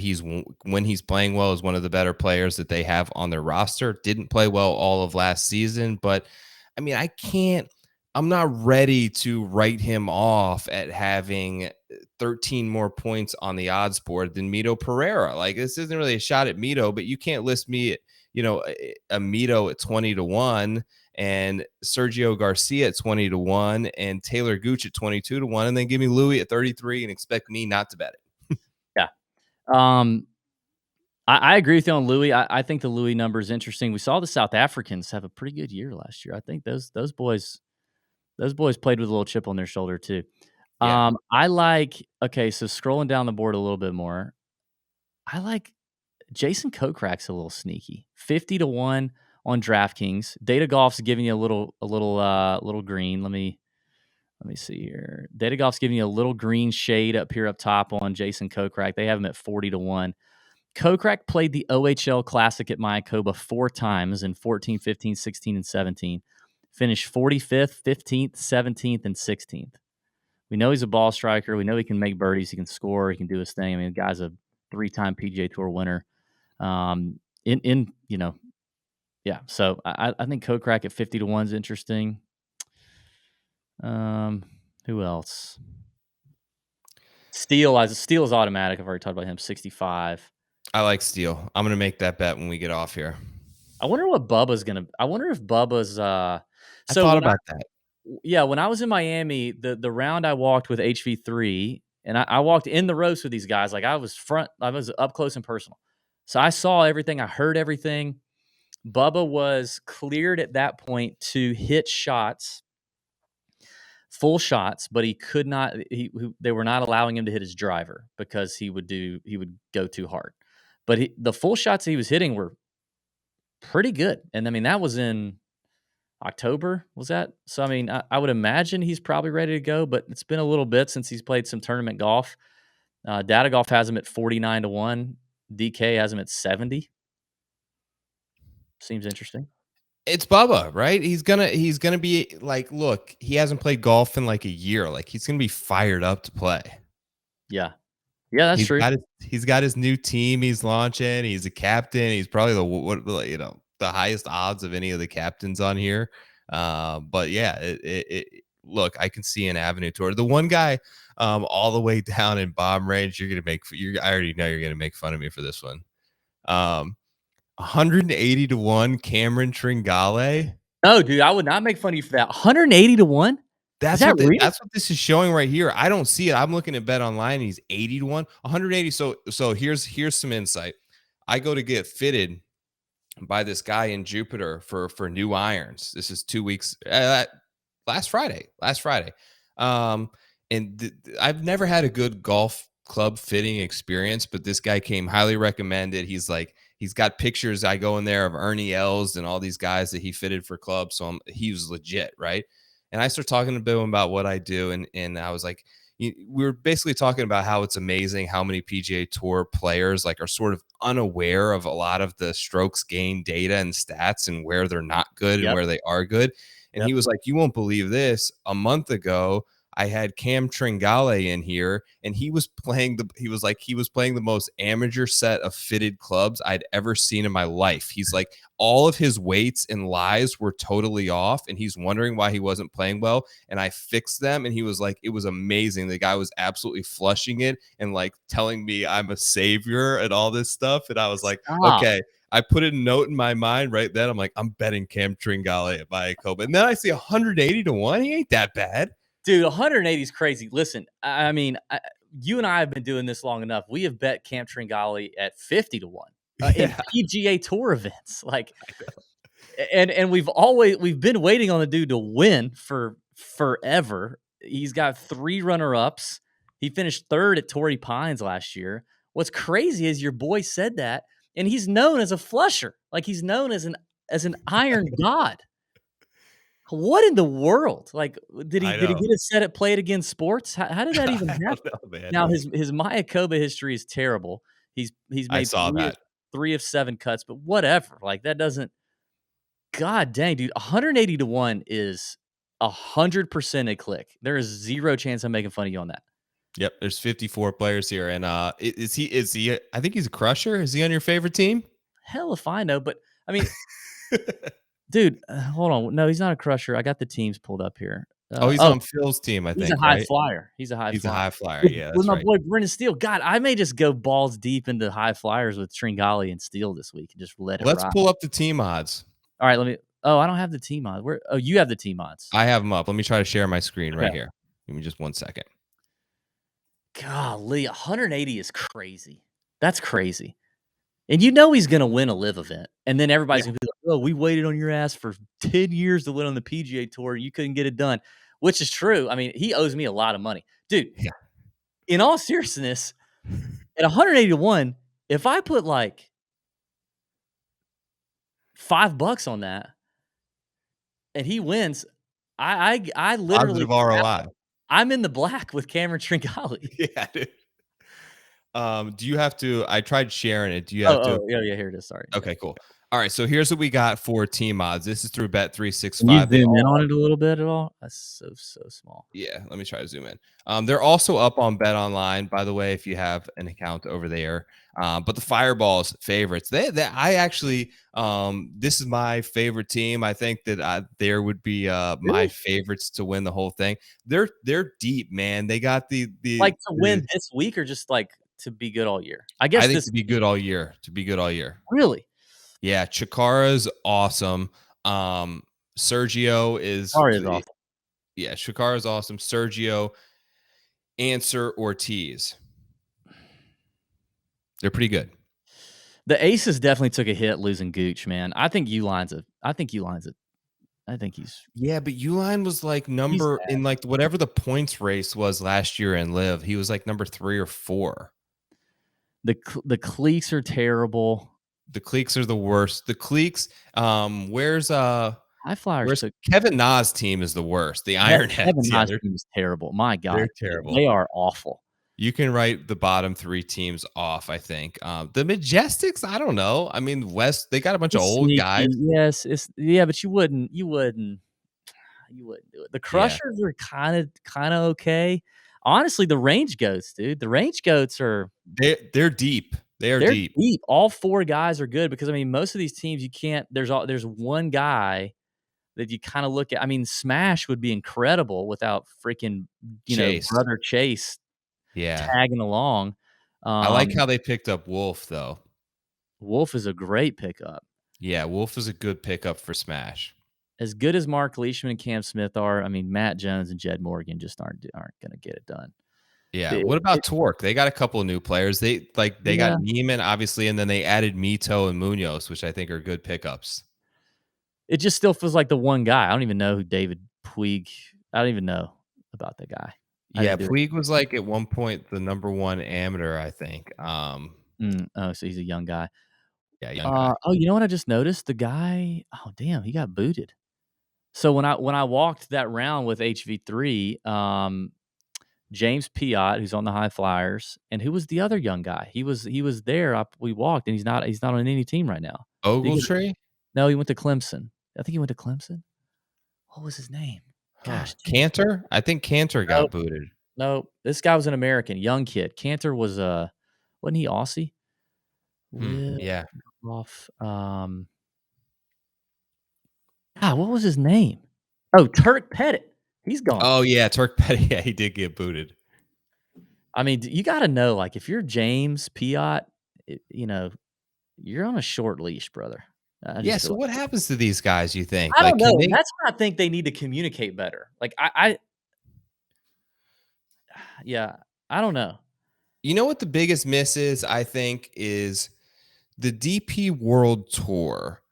when he's playing well, is one of the better players that they have on their roster. Didn't play well all of last season, but I mean, I can't. I'm not ready to write him off at having 13 more points on the odds board than Mito Pereira. Like, this isn't really a shot at Mito, but you can't list me at, a Mito at 20-1 and Sergio Garcia at 20-1 and Taylor Gooch at 22-1, and then give me Louis at 33 and expect me not to bet it. Yeah. I agree with you on Louis. I think the Louis number is interesting. We saw the South Africans have a pretty good year last year. I think those boys played with a little chip on their shoulder too. Yeah. So scrolling down the board a little bit more, I like Jason Kokrak's a little sneaky. 50-1 on DraftKings. Data Golf's giving you a little green. Let me see here. Data Golf's giving you a little green shade up here up top on Jason Kokrak. They have him at 40-1. Kokrak played the OHL Classic at Mayakoba 4 times in 14, 15, 16, and 17. Finished 45th, 15th, 17th, and 16th. We know he's a ball striker. We know he can make birdies. He can score. He can do his thing. I mean, the guy's a 3-time PGA Tour winner. So I think Kokrak at 50-1 is interesting. Who else? Steele is automatic. I've already talked about him. 65. I like Steele. I'm gonna make that bet when we get off here. I wonder if Bubba's. I thought about that. Yeah, when I was in Miami, the round I walked with HV3, and I walked in the roast with these guys. Like I was up close and personal. So I saw everything. I heard everything. Bubba was cleared at that point to hit shots, full shots, but he could not. They were not allowing him to hit his driver because he would go too hard. But the full shots he was hitting were pretty good, and I mean that was in October, was that? So I mean, I would imagine he's probably ready to go, but it's been a little bit since he's played some tournament golf. Data Golf has him at 49-1. DK has him at 70. Seems interesting. It's Bubba, right? He's gonna be like, look, he hasn't played golf in like a year. Like he's gonna be fired up to play. Yeah, that's true. He's got his new team he's launching. He's a captain. He's probably the highest odds of any of the captains on here. But yeah, look, I can see an avenue toward the one guy all the way down in bomb range. I already know you're gonna make fun of me for this one. 180-1 Cameron Tringale. No, dude, I would not make fun of you for that. 180-1. That's what this is showing right here. I don't see it. I'm looking at Bet Online. And he's 80-1, 180. So here's some insight. I go to get fitted by this guy in Jupiter for new irons. This is 2 weeks. Last Friday. I've never had a good golf club fitting experience, but this guy came highly recommended. He's got pictures. I go in there of Ernie Els and all these guys that he fitted for clubs. So he was legit, right? And I started talking to him about what I do. And I was like, we were basically talking about how it's amazing how many PGA Tour players like are sort of unaware of a lot of the strokes gain data and stats and where they're not good and where they are good. And he was like, you won't believe this. A month ago, I had Cam Tringale in here, and he was playing the most amateur set of fitted clubs I'd ever seen in my life. He's like, all of his weights and lies were totally off, and he's wondering why he wasn't playing well. And I fixed them, and he was like, it was amazing. The guy was absolutely flushing it and like telling me I'm a savior and all this stuff. And I was like, okay. I put a note in my mind right then. I'm like, I'm betting Cam Tringale at Mayakoba. And then I see 180-1. He ain't that bad. Dude, 180 is crazy. Listen, I mean, you and I have been doing this long enough. We have bet Cam Tringali at 50 to 1 in Yeah. PGA Tour events. Like, and we've been waiting on the dude to win for forever. He's got 3 runner-ups. He finished 3rd at Torrey Pines last year. What's crazy is your boy said that, and he's known as a flusher. Like, he's known as an iron god. What in the world? Like, did he I get know. it set at Play It Again Sports? How did that even I happen? don't know, man. Now his Mayakoba history is terrible. He's I made saw that. 3 of 7 cuts, but whatever. Like, that doesn't. God dang, dude, 180 to 1 is 100% a click. There is 0 chance I'm making fun of you on that. Yep, there's 54 players here, and is he? I think he's a crusher. Is he on your favorite team? Hell if I know, but I mean, dude, hold on. No, he's not a crusher. I got the teams pulled up here. Oh, he's on Phil's team, I He's a think, high right? flyer. He's a high He's a flyer. high flyer. Yeah, With that's my right. boy Brendan Steele. God, I may just go balls deep into high flyers with Tringali and Steele this week and just let it Let's ride. pull up the team odds. All right, let me. Oh, I don't have the team odds. Where? Oh, you have the team odds. I have them up. Let me try to share my screen right Okay. here. Give me just 1 second. Golly, 180 is crazy. That's crazy. And you know he's going to win a LIV event. And then everybody's going to be like, oh, we waited on your ass for 10 years to win on the PGA Tour. You couldn't get it done, which is true. I mean, he owes me a lot of money. Dude, Yeah. In all seriousness, at 180 to 1, if I put like $5 on that and he wins, I literally Positive ROI. I'm in the black with Cameron Tringali. Yeah, dude. Do you have to? I tried sharing it. Do you have to? Oh, yeah, here it is. Sorry. Okay, cool. All right, so here's what we got for team odds. This is through Bet365. Can you zoom in on it a little bit at all? That's so small. Yeah, let me try to zoom in. They're also up on Bet Online, by the way, if you have an account over there. But the Fireballs favorites, I actually, this is my favorite team. I think that there would be my favorites to win the whole thing. They're deep, man. They got the like to win this week or just like to be good all year. I guess I think this to be good all year. To be good all year. Really. Yeah, Chikara's awesome. Sergio is awesome. Yeah, Chikara's awesome. Sergio, Answer, Ortiz. They're pretty good. The Aces definitely took a hit losing Gooch, man. I think Uline's Yeah, but Uline was like number in like whatever the points race was last year in LIV. He was like number 3 or 4. The cliques are terrible. The cliques are the worst. The cliques, where's High Flyers. Kevin Na's team is the worst. The Ironheads. Kevin Na's team is terrible. My God, they're terrible. They are awful. You can write the bottom 3 teams off, I think. The Majestics, I don't know. I mean, West, they got a bunch of old guys. Yes, but you wouldn't do it. The Crushers are kind of okay. Honestly, the Range Goats, dude. The Range Goats are they're deep. They're deep. All 4 guys are good because I mean, most of these teams you can't. There's one guy that you kind of look at. I mean, Smash would be incredible without freaking brother Chase. Yeah, tagging along. I like how they picked up Wolf though. Wolf is a great pickup. Yeah, Wolf is a good pickup for Smash. As good as Mark Leishman and Cam Smith are, I mean, Matt Jones and Jed Morgan just aren't going to get it done. Yeah. What about Torque? They got a couple of new players. They got Neiman, obviously, and then they added Mito and Munoz, which I think are good pickups. It just still feels like the one guy. I don't even know who David Puig. I don't even know about that guy. Yeah, Puig was like at one point the number 1 amateur, I think. So he's a young guy. Yeah, young guy. Oh, you know what I just noticed? The guy. Oh, damn, he got booted. So when I walked that round with HV3, James Piot, who's on the High Flyers, and who was the other young guy? He was there. We walked, and he's not on any team right now. Ogletree? No, he went to Clemson. I think he went to Clemson. What was his name? Gosh, Cantor? I think Cantor got booted. No, this guy was an American, young kid. Cantor was wasn't he Aussie? Yeah. Off. What was his name? Oh, Turk Pettit. He's gone. Oh yeah, Turk Pettit. Yeah, he did get booted. I mean, you got to know, like, if you're James Piot, you're on a short leash, brother. So what happens to these guys, you think? I don't know. That's why I think they need to communicate better. Like, Yeah, I don't know. You know what the biggest miss is, I think, is the DP World Tour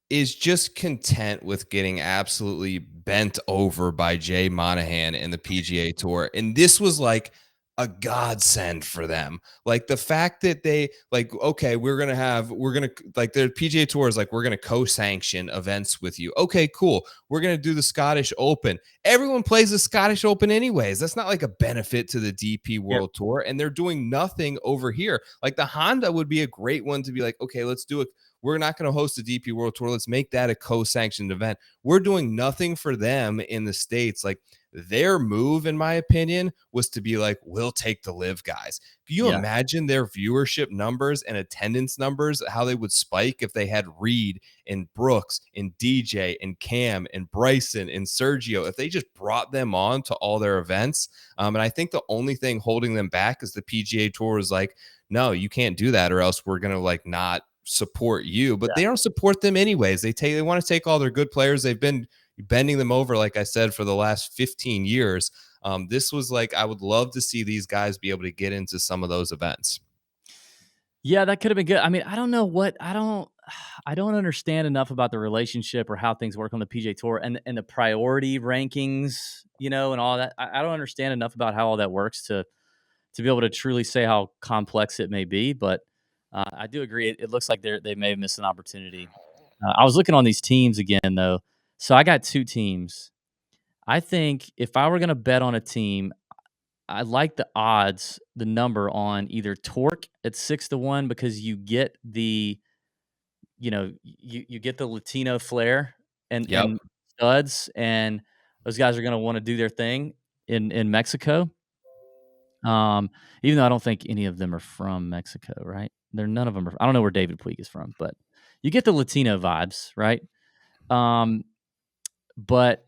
is just content with getting absolutely bent over by Jay Monahan and the PGA Tour. And this was like a godsend for them. Like the fact that they like, okay, we're gonna like their PGA Tour is like, we're gonna co-sanction events with you. Okay, cool. We're gonna do the Scottish Open. Everyone plays the Scottish Open anyways. That's not like a benefit to the DP Yep. World Tour, and they're doing nothing over here. Like the Honda would be a great one to be like, okay, let's do it. We're not going to host a DP World Tour. Let's make that a co-sanctioned event. We're doing nothing for them in the States. Like their move, in my opinion, was to be like, we'll take the LIV guys. Can you Yeah. imagine their viewership numbers and attendance numbers, how they would spike if they had Reed and Brooks and DJ and Cam and Bryson and Sergio, if they just brought them on to all their events? And I think the only thing holding them back is the PGA Tour is like, no, you can't do that, or else we're going to like not support you. But Yeah. they don't support them anyways. They want to take all their good players. They've been bending them over, like I said, for the last 15 years. This was like, I would love to see these guys be able to get into some of those events. Yeah, that could have been good. I mean, I don't know what I don't understand enough about the relationship or how things work on the PGA Tour and the priority rankings, and all that. I don't understand enough about how all that works to be able to truly say how complex it may be. But I do agree. It looks like they may have missed an opportunity. I was looking on these teams again though, so I got two teams. I think if I were going to bet on a team, I like the odds, the number on either Torque at 6-1 because you get you get the Latino flair Yep. and studs, and those guys are going to want to do their thing in Mexico. Even though I don't think any of them are from Mexico, right? They're none of them are. I don't know where David Puig is from, but you get the Latino vibes, right? Um, but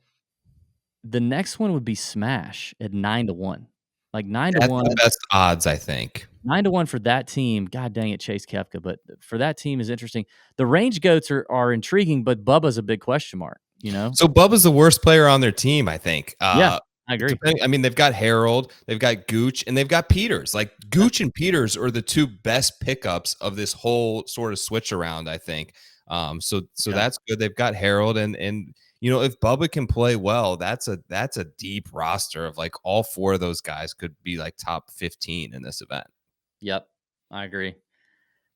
the next one would be Smash at 9-1, like nine to That's one. the best odds, I think. 9-1 for that team. God dang it, Chase Koepka. But for that team is interesting. The range goats are intriguing, but Bubba's a big question mark, you know? So Bubba's the worst player on their team, I think. Yeah, I agree. Depending, I mean, they've got Harold, they've got Gooch, and they've got Peters. Like Yeah. Gooch and Peters are the two best pickups of this whole sort of switch around, I think. So Yeah. that's good. They've got Harold, and if Bubba can play well, that's a deep roster of like all four of those guys could be like top 15 in this event. Yep. I agree.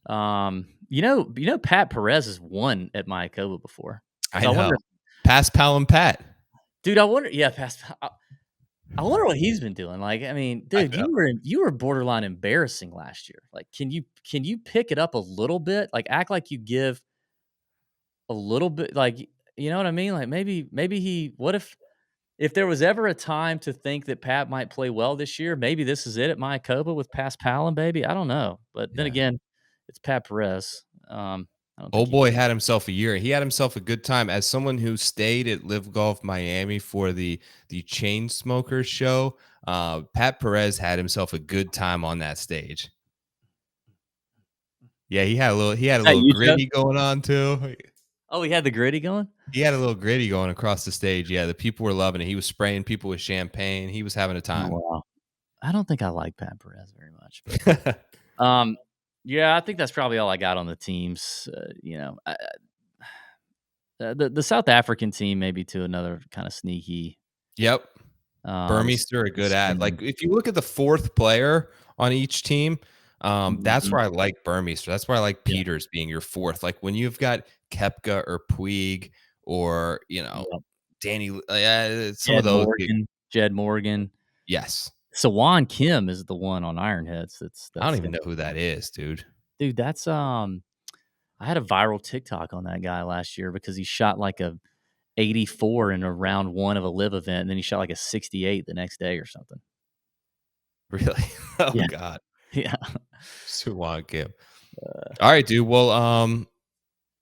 Pat Perez has won at Mayakoba before. I So I know. wonder, Pass Pal and Pat. dude. I wonder. Yeah, past. I wonder what he's been doing. Like, I mean, I dude, know. you were borderline embarrassing last year. Like, can you pick it up a little bit? Like, act like you give a little bit. Like, you know what I mean? Like, maybe he. What if there was ever a time to think that Pat might play well this year? Maybe this is it at Mayakoba with Pascal, baby. I don't know, but then Yeah. again, it's Pat Perez. I don't think Old you can. boy had himself a year. He had himself a good time. As someone who stayed at Live Golf Miami for the Chain Smokers show, Pat Perez had himself a good time on that stage. Yeah, he had a Is that little you, Joe? gritty going on too. Oh, he had the gritty going? He had a little gritty going across the stage. Yeah, the people were loving it. He was spraying people with champagne. He was having a Oh, time. wow. I don't think I like Pat Perez very much, but, um, yeah, I think that's probably all I got on the teams. The South African team maybe to another kinda sneaky, Yep. s Burmeister, a good ad. spin. Like if you look at the fourth player on each team, that's Mhm. where I like Burmeister. That's where I like Yeah, Peters being your fourth. Like when you've got Kepka or Puig or yeah. Danny, some of those. Jed Morgan. Yes, Sawan Kim is the one on Ironheads I don't that's even know gonna who that is, dude. dude, that's, I had a viral TikTok on that guy last year because he shot like a 84 in a round 1 of a live event, and then he shot like a 68 the next day or something. Really? Oh Yeah, God, yeah. Suwon Kim. All right, dude. Well,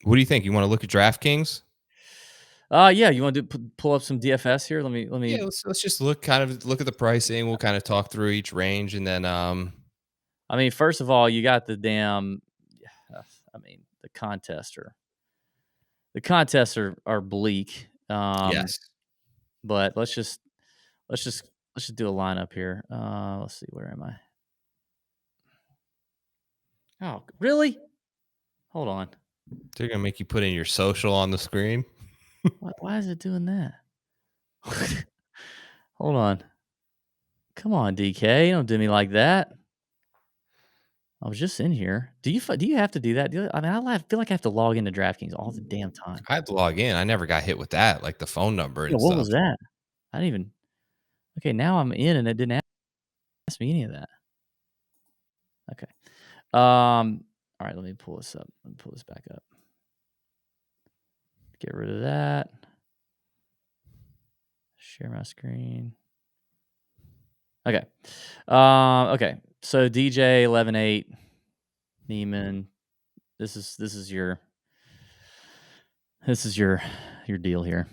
what do you think? You want to look at DraftKings? Yeah, you wanna pull up some DFS here? Let me Yeah, let's just look at the pricing. We'll kind of talk through each range, and then I mean, first of all, you got the damn I mean, the contests are bleak, yes. but let's just let's just do a lineup here. Let's see, where am I? Oh, really? Hold on. They're gonna make you put in your social on the screen. Why is it doing that? Hold on. Come on, DK. Don't do me like that. I was just in here. Do you have to do that? I mean, I feel like I have to log into DraftKings all the damn time. I had to log in. I never got hit with that, like the phone number Yeah, and what stuff. was that? I didn't even. Okay, now I'm in, and it didn't ask me any of that. Okay. All right. Let me pull this up. Let me pull this back up. Get rid of that. Share my screen. Okay. Okay. So DJ 11-8, Neiman. This is your deal here.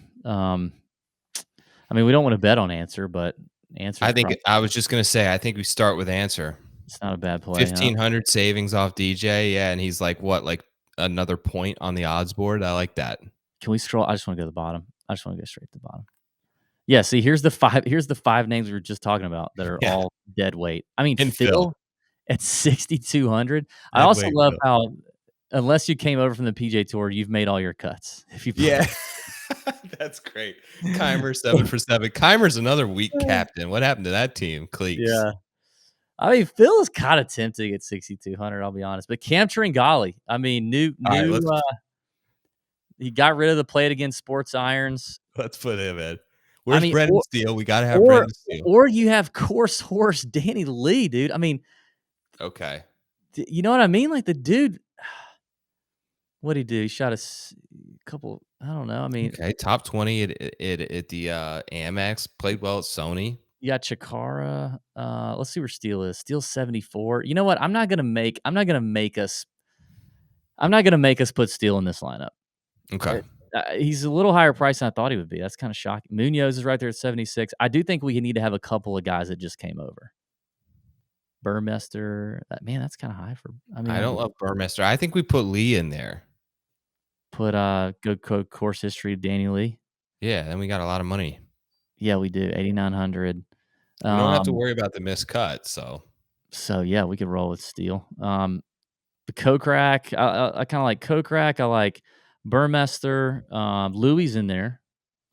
I mean, we don't want to bet on Answer, but Answer. I was just gonna say, I think we start with Answer. It's not a bad play. 1,500 savings off DJ, yeah, and he's like what, like another point on the odds board. I like that. Can we scroll? I just want to go to the bottom. I just want to go straight to the bottom. Yeah, see, here's the five names we were just talking about that are all dead weight. I mean, And Phil at 6,200. I also love Phil. how, unless you came over from the PGA Tour, you've made all your cuts. If you That's great. Keimer 7 for 7. Keimer's another weak captain. What happened to that team? Cleeks. Yeah. I mean, Phil is kind of tempting at 6,200, I'll be honest. But Cam Tringale, I mean, he got rid of the play it against sports irons. Let's put him in. Where's Brendan Steele? We got to have Brendan Steele. Or you have course horse Danny Lee, dude. I mean, okay. You know what I mean? Like the dude, what'd he do? He shot a couple, I don't know. I mean, okay, top 20 at the Amex, played well at Sony. You got Chikara. Let's see where Steele is. Steele's 74. You know what? I'm not gonna make us put Steele in this lineup. Okay. He's a little higher price than I thought he would be. That's kind of shocking. Munoz is right there at 76. I do think we need to have a couple of guys that just came over. Burmester, man, that's kind of high for. I mean, I don't love Burmester. I think we put Lee in there. Put good course history of Danny Lee. Yeah, then we got a lot of money. Yeah, we do. 8,900. We don't have to worry about the missed cut. So yeah, we could roll with Steele. The Kokrak, I kind of like Kokrak. I like Burmester. Louis in there.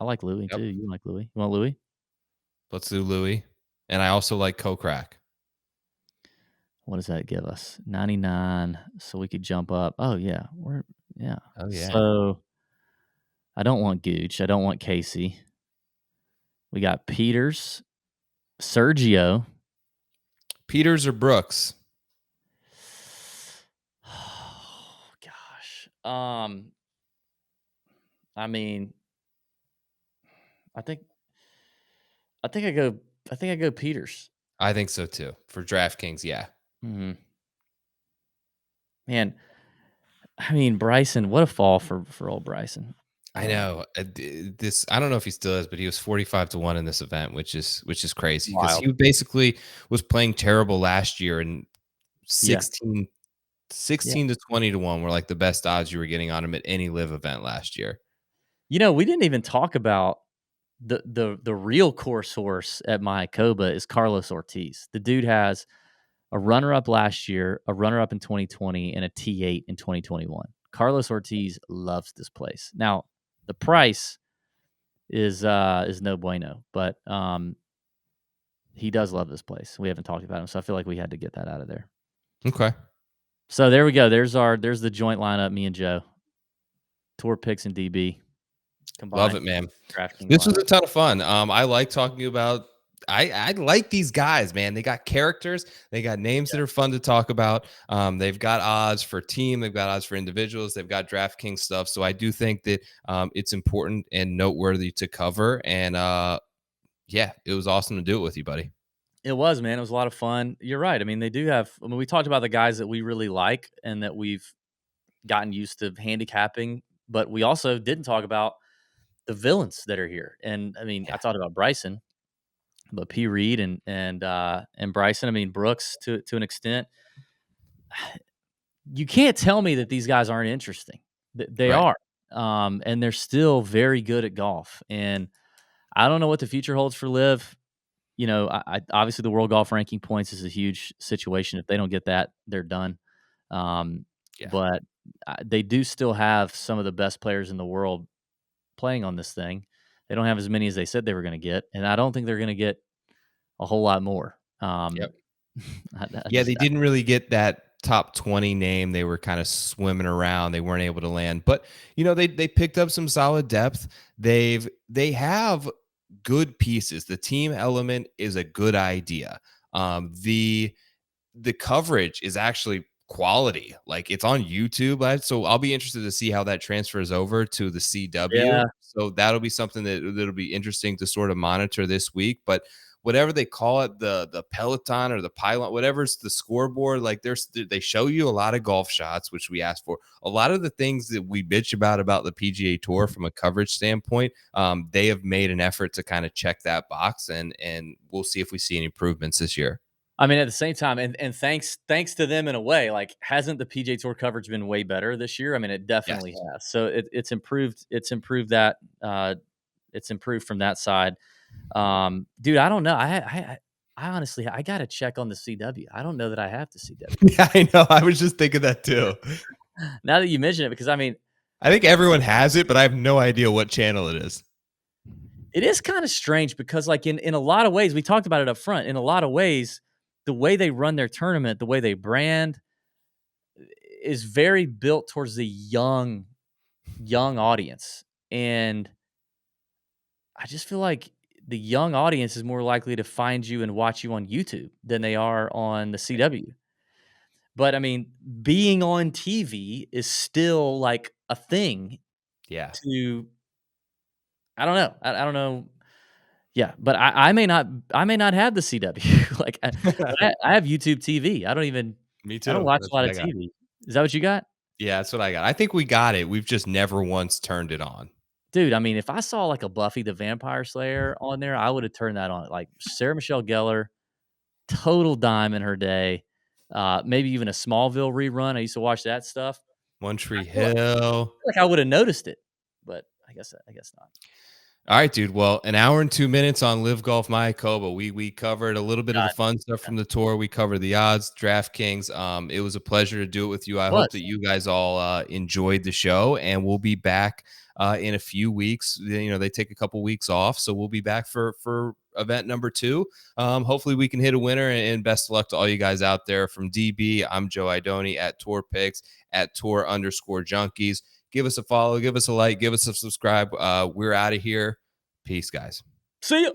I like Louis too. You like Louis? You want Louis? Let's do Louis. And I also like Kokrak. What does that give us? 99. So we could jump up. Oh yeah, Oh yeah. So I don't want Gooch. I don't want Casey. We got Peters, Sergio. Peters or Brooks? Oh gosh. I mean, I think I go Peters. I think so too. For DraftKings, yeah. Mm-hmm. Man, I mean, Bryson, what a fall for old Bryson. I know this. I don't know if he still is, but he was 45-1 in this event, which is crazy because he basically was playing terrible last year, and 16 to 20-1 were like the best odds you were getting on him at any LIV event last year. You know, we didn't even talk about the real course horse at Mayakoba is Carlos Ortiz. The dude has a runner-up last year, a runner-up in 2020, and a T8 in 2021. Carlos Ortiz loves this place. Now, the price is no bueno, but he does love this place. We haven't talked about him, so I feel like we had to get that out of there. Okay. So there we go. There's the joint lineup, me and Joe. Tour picks and DB. Combined. Love it, man. This was a ton of fun. I like talking about I like these guys, man. They got characters. They got names that are fun to talk about. They've got odds for team. They've got odds for individuals. They've got DraftKings stuff. So I do think that it's important and noteworthy to cover. And yeah, it was awesome to do it with you, buddy. It was, man. It was a lot of fun. You're right. I mean, they do have. I mean, we talked about the guys that we really like and that we've gotten used to handicapping, but we also didn't talk about the villains that are here. And I mean, I talked about Bryson. But P. Reed and Bryson, I mean Brooks to an extent. You can't tell me that these guys aren't interesting. They are, and they're still very good at golf. And I don't know what the future holds for LIV. obviously the world golf ranking points is a huge situation. If they don't get that, they're done. Um, Yeah. but they do still have some of the best players in the world playing on this thing. They don't have as many as they said they were going to get, and I don't think they're going to get a whole lot more. Yep. I Yeah, just, they didn't really get that top 20 name. They were kind of swimming around. They weren't able to land. But, they picked up some solid depth. They have good pieces. The team element is a good idea. The coverage is actually quality. Like, it's on YouTube. So I'll be interested to see how that transfers over to the CW. yeah. So that'll be something that'll be interesting to sort of monitor this week. But whatever they call it, the Peloton or the Pylon, whatever's the scoreboard, like they show you a lot of golf shots, which we asked for. A lot of the things that we bitch about the PGA Tour from a coverage standpoint, they have made an effort to kind of check that box, and we'll see if we see any improvements this year. I mean, at the same time, and thanks to them in a way, like, hasn't the PGA Tour coverage been way better this year? I mean, it definitely Yes. has. So it's improved. It's improved that. It's improved from that side. Dude, I don't know. I honestly, I gotta check on the CW. I don't know that I have the CW. Yeah, I know. I was just thinking that too. Now that you mention it, because I mean, I think everyone has it, but I have no idea what channel it is. it is kind of strange because, like, in a lot of ways, we talked about it up front. In a lot of ways, the way they run their tournament, the way they brand, is very built towards the young audience. And I just feel like the young audience is more likely to find you and watch you on YouTube than they are on the CW. But I mean, being on TV is still like a thing Yeah. to, I don't know. I don't know. Yeah, but I may not have the CW. Like, I have YouTube TV. Me I don't too. watch That's a lot what of I got. TV. Is that what you got? Yeah, that's what I got. I think we got it. We've just never once turned it on. Dude, I mean, if I saw like a Buffy the Vampire Slayer on there, I would have turned that on. Like, Sarah Michelle Gellar, total dime in her day. Maybe even a Smallville rerun. I used to watch that stuff. One I Tree feel Hill. like I would have noticed it, but I guess not. All right, dude. Well, an hour and 2 minutes on Live Golf Mayakoba. We covered a little bit of the God, fun stuff from the tour. We covered the odds, DraftKings. It was a pleasure to do it with you. I hope was. that you guys all enjoyed the show, and we'll be back in a few weeks. They take a couple weeks off, so we'll be back for event number 2. Hopefully, we can hit a winner. And best of luck to all you guys out there. From DB, I'm Joe Idoni at Tour Picks at Tour_Junkies. Give us a follow, give us a like, give us a subscribe. We're out of here. Peace, guys. See ya.